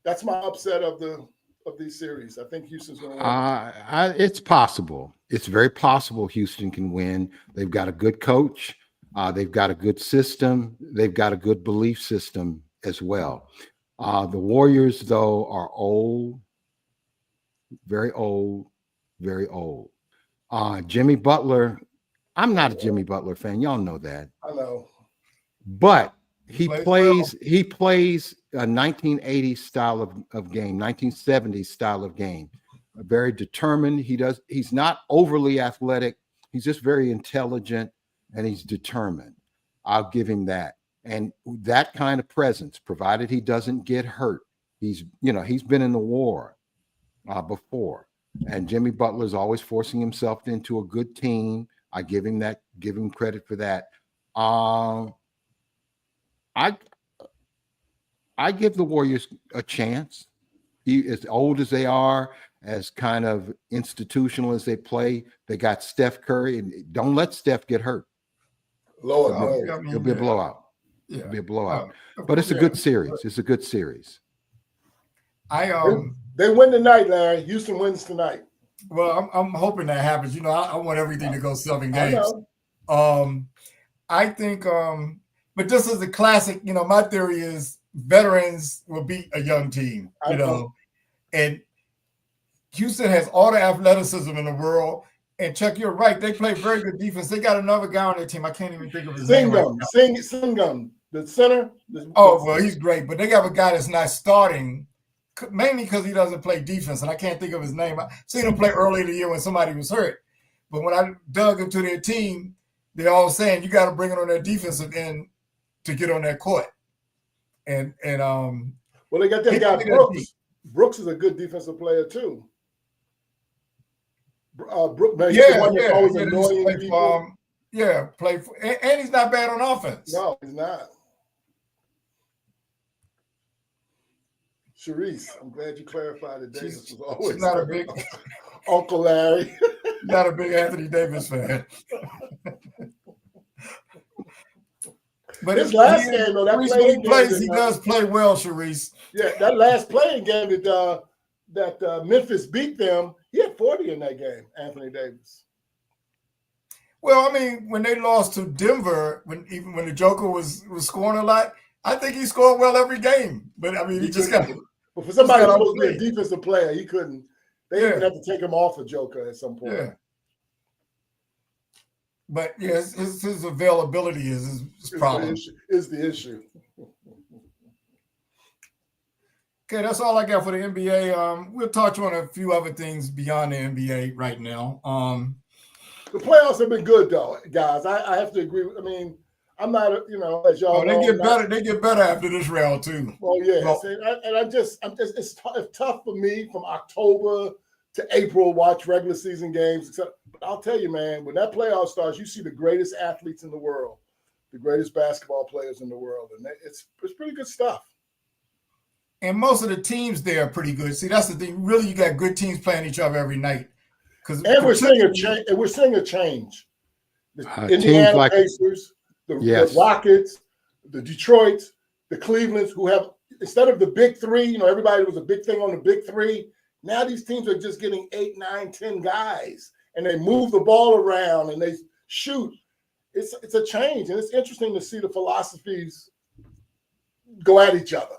Speaker 2: That's my upset of the of these series? I think Houston's going to win.
Speaker 3: It's possible. It's very possible Houston can win. They've got a good coach. They've got a good system. They've got a good belief system as well. The Warriors, though, are old, very old, very old. Jimmy Butler, I'm not a Jimmy Butler fan. Y'all know that.
Speaker 2: I know.
Speaker 3: But he plays a 1980s style of game, 1970s style of game. Very determined. He's not overly athletic. He's just very intelligent and he's determined. I'll give him that. And that kind of presence, provided he doesn't get hurt. He's been in the war before. And Jimmy Butler's always forcing himself into a good team. I give him credit for that. I give the Warriors a chance. As old as they are, as kind of institutional as they play, they got Steph Curry, and don't let Steph get hurt.
Speaker 2: Lord,
Speaker 3: it'll be a blowout. Yeah. It'll be a blowout. But it's a good series. It's a good series.
Speaker 2: They win tonight, Larry. Houston wins tonight.
Speaker 1: Well, I'm hoping that happens. I want everything to go 7 games. I think, but this is the classic. My theory is veterans will beat a young team. And Houston has all the athleticism in the world. And Chuck, you're right. They play very good defense. They got another guy on their team. I can't even think of his name.
Speaker 2: Singum, the center.
Speaker 1: Well, he's great, but they got a guy that's not starting, mainly because he doesn't play defense, and I can't think of his name. I seen him play early in the year when somebody was hurt. But when I dug into their team, they're all saying you got to bring it on their defensive end to get on that court. And
Speaker 2: well, they got that guy Brooks. Brooks is a good defensive player too. Brooks, man, he's the one that's always annoying people.
Speaker 1: And he's not bad on offense.
Speaker 2: No, he's not. Sharice, I'm glad you clarified that Davis was always
Speaker 1: not a big
Speaker 2: Uncle Larry.
Speaker 1: Not a big Anthony Davis fan. But
Speaker 2: his last game, though,
Speaker 1: he does play well, Sharice.
Speaker 2: Yeah, that last playing game that Memphis beat them, he had 40 in that game, Anthony Davis.
Speaker 1: Well, I mean, when they lost to Denver, when the Joker was scoring a lot, I think he scored well every game. But I mean, he just got.
Speaker 2: But for somebody who's supposed to be a defensive player, he couldn't. They even had to take him off the Joker at some point.
Speaker 1: Yeah. But his availability is his problem.
Speaker 2: Is the issue.
Speaker 1: Okay, that's all I got for the NBA. We'll touch on a few other things beyond the NBA right now.
Speaker 2: The playoffs have been good, though, guys. I have to agree. I mean, I'm not, as y'all know.
Speaker 1: They get better. They get better after this round too.
Speaker 2: Oh yeah, it's tough for me from October to April watch regular season games. But I'll tell you, man, when that playoff starts, you see the greatest athletes in the world, the greatest basketball players in the world, and it's pretty good stuff.
Speaker 1: And most of the teams there are pretty good. See, that's the thing. Really, you got good teams playing each other every night.
Speaker 2: And we're seeing a change. We're seeing a change. The Indiana Pacers, the Rockets, the Detroits, the Clevelands, who have, instead of the big three, everybody was a big thing on the big three. Now these teams are just getting 8, 9, 10 guys, and they move the ball around and they shoot. It's a change, and it's interesting to see the philosophies go at each other.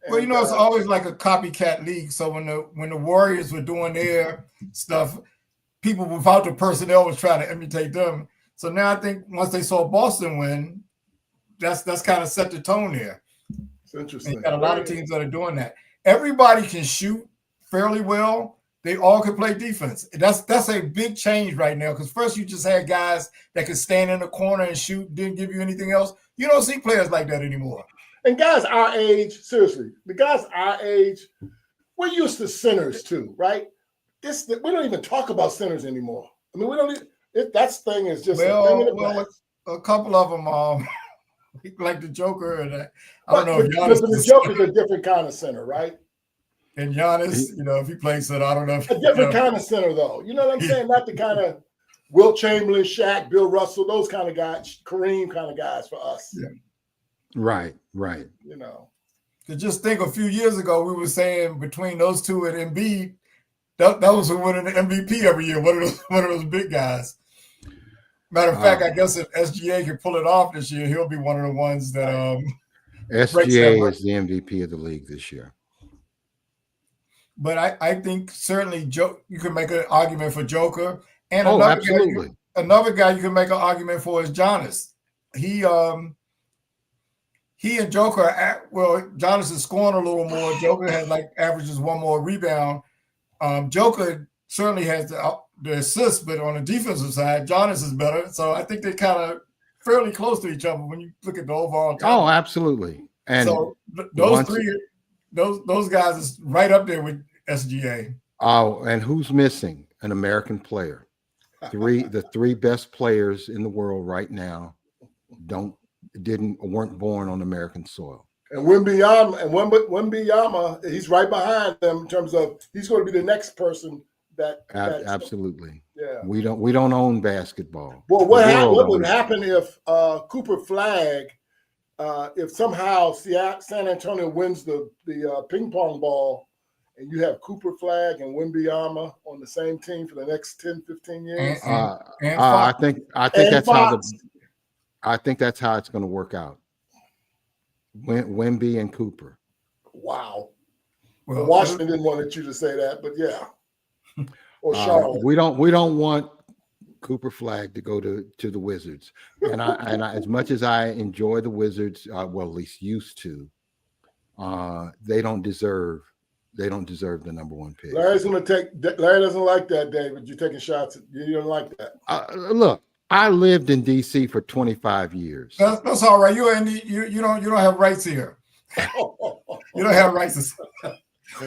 Speaker 1: And, well, it's always like a copycat league. So when the Warriors were doing their stuff, people without the personnel was trying to imitate them. So now I think once they saw Boston win, that's kind of set the tone there.
Speaker 2: It's interesting.
Speaker 1: And you got a lot of teams that are doing that. Everybody can shoot fairly well. They all can play defense. That's a big change right now, because first you just had guys that could stand in the corner and shoot, didn't give you anything else. You don't see players like that anymore.
Speaker 2: And guys our age, seriously, the guys our age, we're used to centers too, right? We don't even talk about centers anymore. I mean, we don't even. That thing is just
Speaker 1: a couple of them like the Joker, and I don't know.
Speaker 2: But the Joker's a different kind of center, right?
Speaker 1: And Giannis, if he plays center, I don't know.
Speaker 2: A different kind of center, though. You know what I'm saying? Not the kind of Wilt Chamberlain, Shaq, Bill Russell, those kind of guys, Kareem kind of guys for us.
Speaker 3: Yeah. Right.
Speaker 1: To just think a few years ago, we were saying between those two and Embiid, that was who winning the MVP every year. One of those big guys. Matter of fact, I guess if SGA can pull it off this year, he'll be one of the ones that breaks that
Speaker 3: SGA
Speaker 1: record.
Speaker 3: is the MVP of the league this year.
Speaker 1: But I think certainly you can make an argument for Joker, and
Speaker 3: Absolutely.
Speaker 1: Another guy you can make an argument for is Giannis. He and Joker, Giannis is scoring a little more. Joker has averages one more rebound. Joker certainly has the assist, but on the defensive side, Giannis is better. So I think they're kind of fairly close to each other when you look at the overall talent.
Speaker 3: Oh, absolutely. And
Speaker 1: so those guys is right up there with SGA.
Speaker 3: Oh, and who's missing? An American player. The three best players in the world right now weren't born on American soil.
Speaker 2: And Wembanyama, he's right behind them in terms of he's going to be the next person that.
Speaker 3: Absolutely.
Speaker 2: Yeah.
Speaker 3: We don't own basketball.
Speaker 2: Well, what would happen if Cooper Flag, if somehow San Antonio wins the ping pong ball, and you have Cooper Flag and Wembanyama on the same team for the next 10, 15 years?
Speaker 3: I think that's how it's going to work out. Wemby and Cooper.
Speaker 2: Wow. Well, Washington wanted you to say that, but yeah. Or Charlotte.
Speaker 3: We don't want Cooper Flag to go to the Wizards, and I as much as I enjoy the Wizards, at least used to, they don't deserve the number one pick.
Speaker 2: Larry doesn't like that, David. You're taking shots. You don't like that.
Speaker 3: Look, I lived in DC for 25 years.
Speaker 1: That's all right. You don't have rights here. You don't have rights.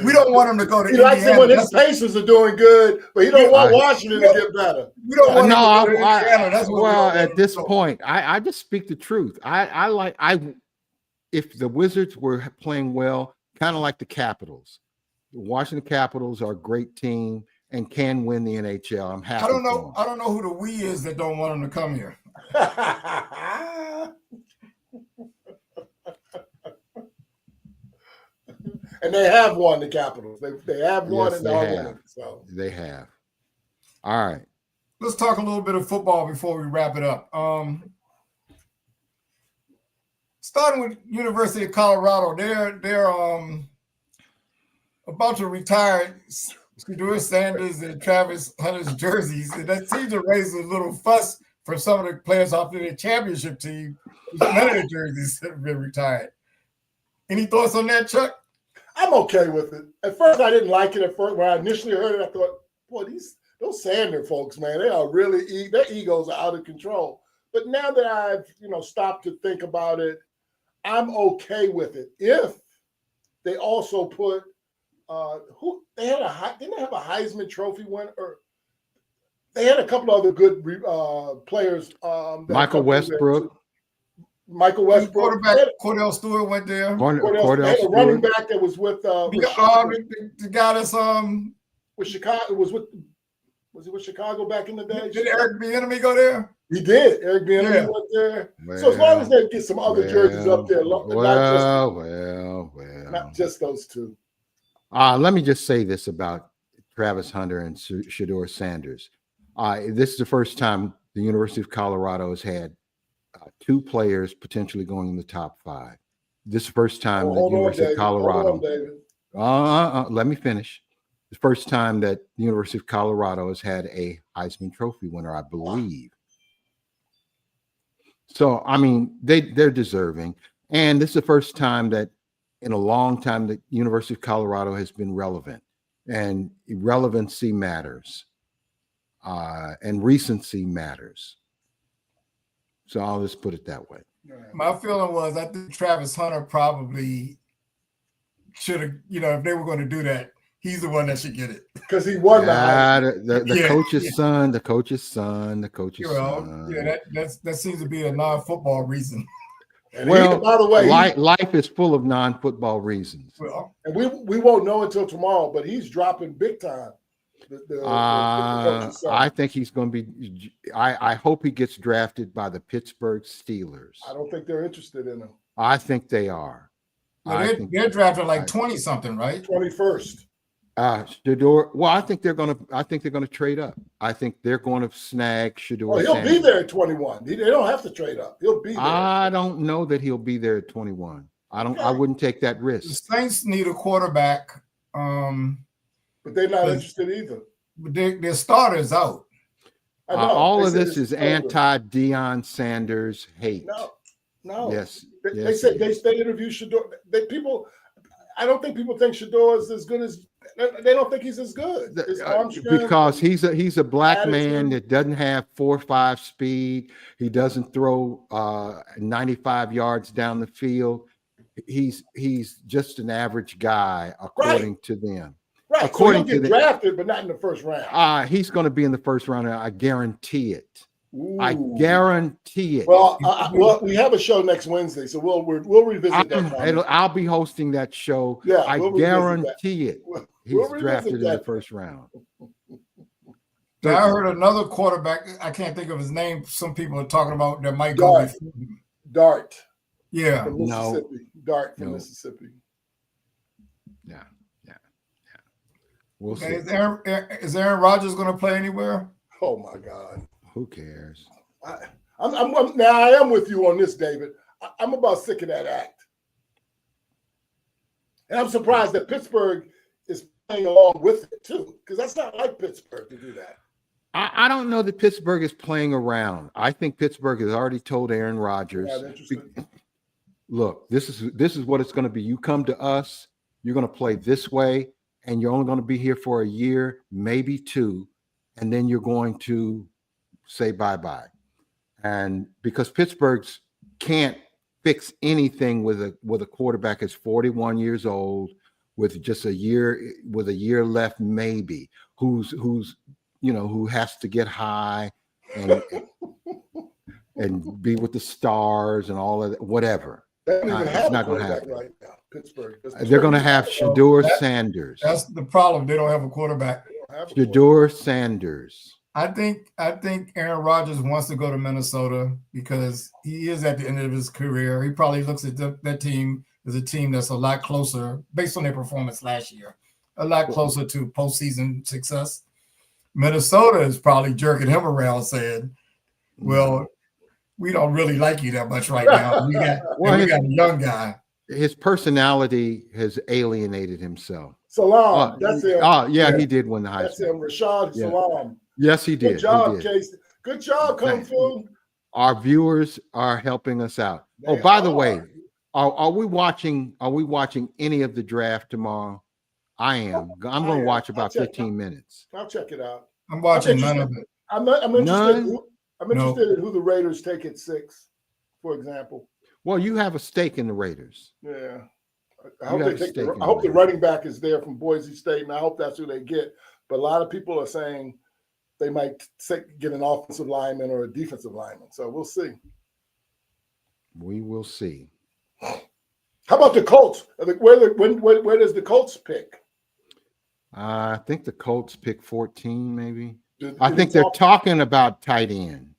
Speaker 1: We don't want him to go to
Speaker 2: Indiana. He likes it when his Pacers are doing good, but he don't want Washington to get better.
Speaker 1: We don't want him to go to Indiana. That's what
Speaker 3: at this point, I just speak the truth. If the Wizards were playing well, kind of like the Capitals. The Washington Capitals are a great team and can win the NHL. I'm happy.
Speaker 1: I don't know who the we is that don't want him to come here.
Speaker 2: And they have won the Capitals. They have won,
Speaker 3: yes,
Speaker 2: and they're winning. So
Speaker 3: they have. All right.
Speaker 1: Let's talk a little bit of football before we wrap it up. Starting with University of Colorado, they're about to retire Shedeur Sanders and Travis Hunter's jerseys, and that seems to raise a little fuss from some of the players off their championship team. None of the jerseys have been retired. Any thoughts on that, Chuck?
Speaker 2: I'm okay with it. At first, I didn't like it. At first, when I initially heard it, I thought, boy, those Sander folks, man, they are really their egos are out of control. But now that I've stopped to think about it, I'm okay with it. If they also put didn't they have a Heisman Trophy winner? Or they had a couple other good players.
Speaker 3: Michael Westbrook.
Speaker 2: Michael Westbrook.
Speaker 1: Quarterback Cordell Stewart went there.
Speaker 3: Cordell Stewart.
Speaker 2: Running back that was with
Speaker 1: the guy that's
Speaker 2: with Chicago was it with Chicago back in the day?
Speaker 1: Did Eric Bieniemy go there?
Speaker 2: He did. Eric Bieniemy went there. So as long as they get some other jerseys up there, not just those two.
Speaker 3: Let me just say this about Travis Hunter and Shedeur Sanders. This is the first time the University of Colorado has had two players potentially going in the top 5. This is the first time that the University of Colorado. Let me finish. The first time that the University of Colorado has had a Heisman Trophy winner, I believe. So, I mean, they're deserving. And this is the first time that in a long time that University of Colorado has been relevant. And relevancy matters. And recency matters. So I'll just put it that way.
Speaker 1: My feeling was I think Travis Hunter probably should have, if they were going to do that, he's the one that should get it.
Speaker 2: Because he won the
Speaker 3: coach's son, the coach's son.
Speaker 1: Yeah, that seems to be a non-football reason.
Speaker 2: And by the way,
Speaker 3: life is full of non-football reasons.
Speaker 2: Well, and we won't know until tomorrow, but he's dropping big time.
Speaker 3: I think he's going to be. I hope he gets drafted by the Pittsburgh Steelers.
Speaker 2: I don't think they're interested in him.
Speaker 3: I think they are.
Speaker 1: Yeah,
Speaker 3: think
Speaker 1: they're drafted like
Speaker 3: I-
Speaker 1: 20 something, right?
Speaker 2: 21st.
Speaker 3: Shador. Well, I think they're gonna trade up. I think they're going to snag Shador
Speaker 2: Oh, he'll
Speaker 3: Sanders.
Speaker 2: be there at 21. They don't have to trade up. He'll be there.
Speaker 3: I don't know that he'll be there at 21. I wouldn't take that
Speaker 1: The
Speaker 3: risk.
Speaker 1: Saints need a quarterback,
Speaker 2: But they're not interested either.
Speaker 1: but their starter's out.
Speaker 2: I know.
Speaker 3: All
Speaker 2: They
Speaker 3: of
Speaker 2: said
Speaker 3: this
Speaker 2: it's
Speaker 3: is
Speaker 2: over.
Speaker 3: anti-Deion Sanders hate.
Speaker 2: No.
Speaker 3: Yes.
Speaker 2: They said they interviewed Shador. I don't think people think Shador is as good as. They don't think he's as good. His arm strength,
Speaker 3: Because he's a black
Speaker 2: attitude.
Speaker 3: man that doesn't have 4.5 speed. He doesn't throw 95 yards down the field. He's just an average guy according to them.
Speaker 2: Right.
Speaker 3: According
Speaker 2: so he'll
Speaker 3: to
Speaker 2: get drafted, but not in the first round.
Speaker 3: He's going to be in the first round. I guarantee it.
Speaker 2: Ooh.
Speaker 3: I guarantee it.
Speaker 2: Well, we have a show next Wednesday, so we'll revisit that.
Speaker 3: I'll be hosting that show.
Speaker 2: Yeah,
Speaker 3: I guarantee it. He's drafted in the first round.
Speaker 1: Now, I heard another quarterback. I can't think of his name. Some people are talking about that might go before him.
Speaker 2: Dart.
Speaker 1: Yeah.
Speaker 2: From Mississippi. Dart from Mississippi.
Speaker 3: Yeah. We'll see.
Speaker 1: Is Aaron Rodgers going to play anywhere?
Speaker 2: Oh my God.
Speaker 3: Who cares?
Speaker 2: Now I am with you on this, David. I'm about sick of that act, and I'm surprised that Pittsburgh is playing along with it too, because that's not like Pittsburgh to do that.
Speaker 3: I don't know that Pittsburgh is playing around. I think Pittsburgh has already told Aaron Rodgers, look, this is what it's going to be. You come to us, you're going to play this way, and you're only going to be here for a year, maybe two, and then you're going to say bye-bye. And because Pittsburgh's can't fix anything with a quarterback that's 41 years old with just a year left, maybe, who has to get high and be with the stars and all of that, whatever. It's not going to happen
Speaker 2: right now. Pittsburgh.
Speaker 3: They're going to have Shador Sanders.
Speaker 1: That's the problem. They don't have a quarterback.
Speaker 3: Shador Sanders.
Speaker 1: I think Aaron Rodgers wants to go to Minnesota because he is at the end of his career. He probably looks at that team as a team that's a lot closer, based on their performance last year, a lot closer to postseason success. Minnesota is probably jerking him around saying, well, we don't really like you that much right now. We got a young guy.
Speaker 3: His personality has alienated himself.
Speaker 2: Salam. That's him.
Speaker 3: Yeah, he did win the Heisman.
Speaker 2: That's him. Rashad Salam.
Speaker 3: Yes, he did.
Speaker 2: Good job, Casey. Good job, Kung Fu.
Speaker 3: Our viewers are helping us out. By the way, are we watching any of the draft tomorrow? I am. I'm going to watch about 15 minutes.
Speaker 2: I'll check it out.
Speaker 1: I'm watching none of it.
Speaker 2: I'm interested. I'm interested in who the Raiders take at 6, for example.
Speaker 3: Well, you have a stake in the Raiders.
Speaker 2: Yeah. I hope the running back is there from Boise State, and I hope that's who they get. But a lot of people are saying they might get an offensive lineman or a defensive lineman. So we'll see.
Speaker 3: We will see.
Speaker 2: How about the Colts? Where does the Colts pick?
Speaker 3: I think the Colts pick 14, maybe. I think they're talking about tight end.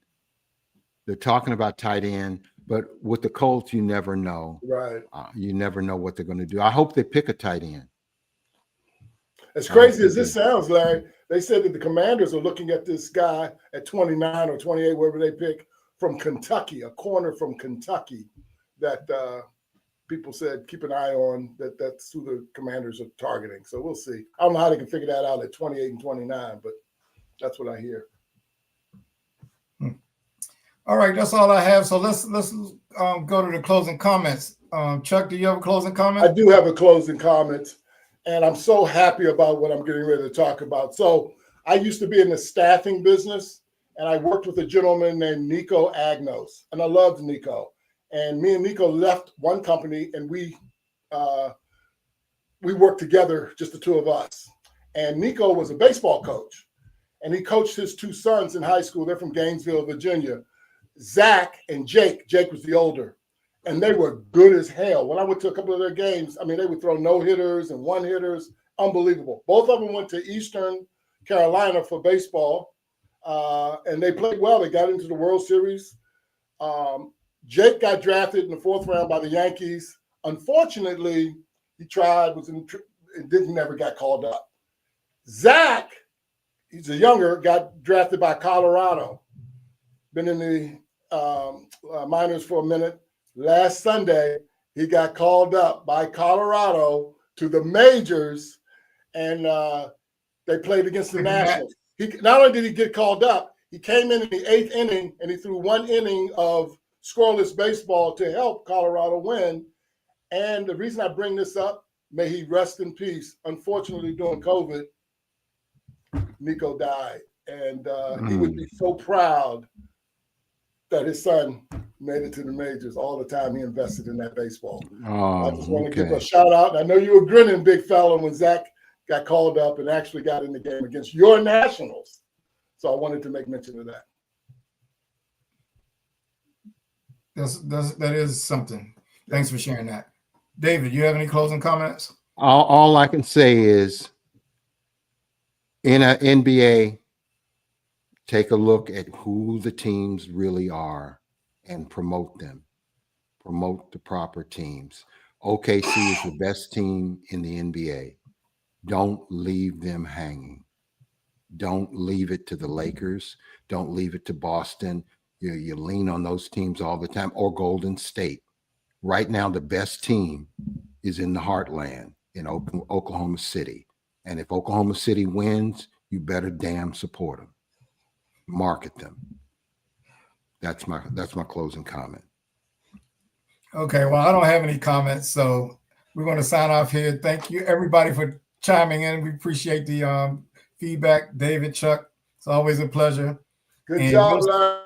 Speaker 3: They're talking about tight end, but with the Colts, you never know.
Speaker 2: Right.
Speaker 3: You never know what they're going to do. I hope they pick a tight end.
Speaker 2: As crazy as this sounds, Larry, they said that the Commanders are looking at this guy at 29 or 28, wherever they pick, from Kentucky, a corner from Kentucky that people said keep an eye on. That's who the Commanders are targeting. So we'll see. I don't know how they can figure that out at 28 and 29, but that's what I hear.
Speaker 1: All right, that's all I have. So let's go to the closing comments. Chuck, do you have a closing comment?
Speaker 2: I do have a closing comment, and I'm so happy about what I'm getting ready to talk about. So I used to be in the staffing business, and I worked with a gentleman named Nico Agnos, and I loved Nico. And me and Nico left one company, and we worked together, just the two of us. And Nico was a baseball coach, and he coached his two sons in high school. They're from Gainesville, Virginia. Zach and Jake. Jake was the older, and they were good as hell. When I went to a couple of their games, I mean, they would throw no-hitters and one-hitters. Unbelievable. Both of them went to Eastern Carolina for baseball, and they played well. They got into the World Series. Jake got drafted in the 4th round by the Yankees. Unfortunately, he tried, never got called up. Zach, he's a younger, got drafted by Colorado. Been in the minors for a minute. Last Sunday, he got called up by Colorado to the majors, and they played against the Nationals. Not only did he get called up, he came in the 8th inning, and he threw 1 inning of scoreless baseball to help Colorado win. And the reason I bring this up, may he rest in peace. Unfortunately, during COVID, Nico died, and he would be so proud that his son made it to the majors all the time he invested in that baseball. I just want to give a shout out. I know you were grinning, big fella, when Zach got called up and actually got in the game against your Nationals. So I wanted to make mention of that.
Speaker 1: That is something. Thanks for sharing that. David, you have any closing comments?
Speaker 3: All I can say is, in an NBA, take a look at who the teams really are and promote them. Promote the proper teams. OKC is the best team in the NBA. Don't leave them hanging. Don't leave it to the Lakers. Don't leave it to Boston. You lean on those teams all the time, or Golden State. Right now, the best team is in the heartland in Oklahoma City. And if Oklahoma City wins, you better damn support them. Market them. That's my closing comment.
Speaker 1: Okay, well, I don't have any comments, so we're going to sign off here. Thank you, everybody, for chiming in. We appreciate the feedback. David, Chuck, it's always a pleasure.
Speaker 2: Good job, Larry.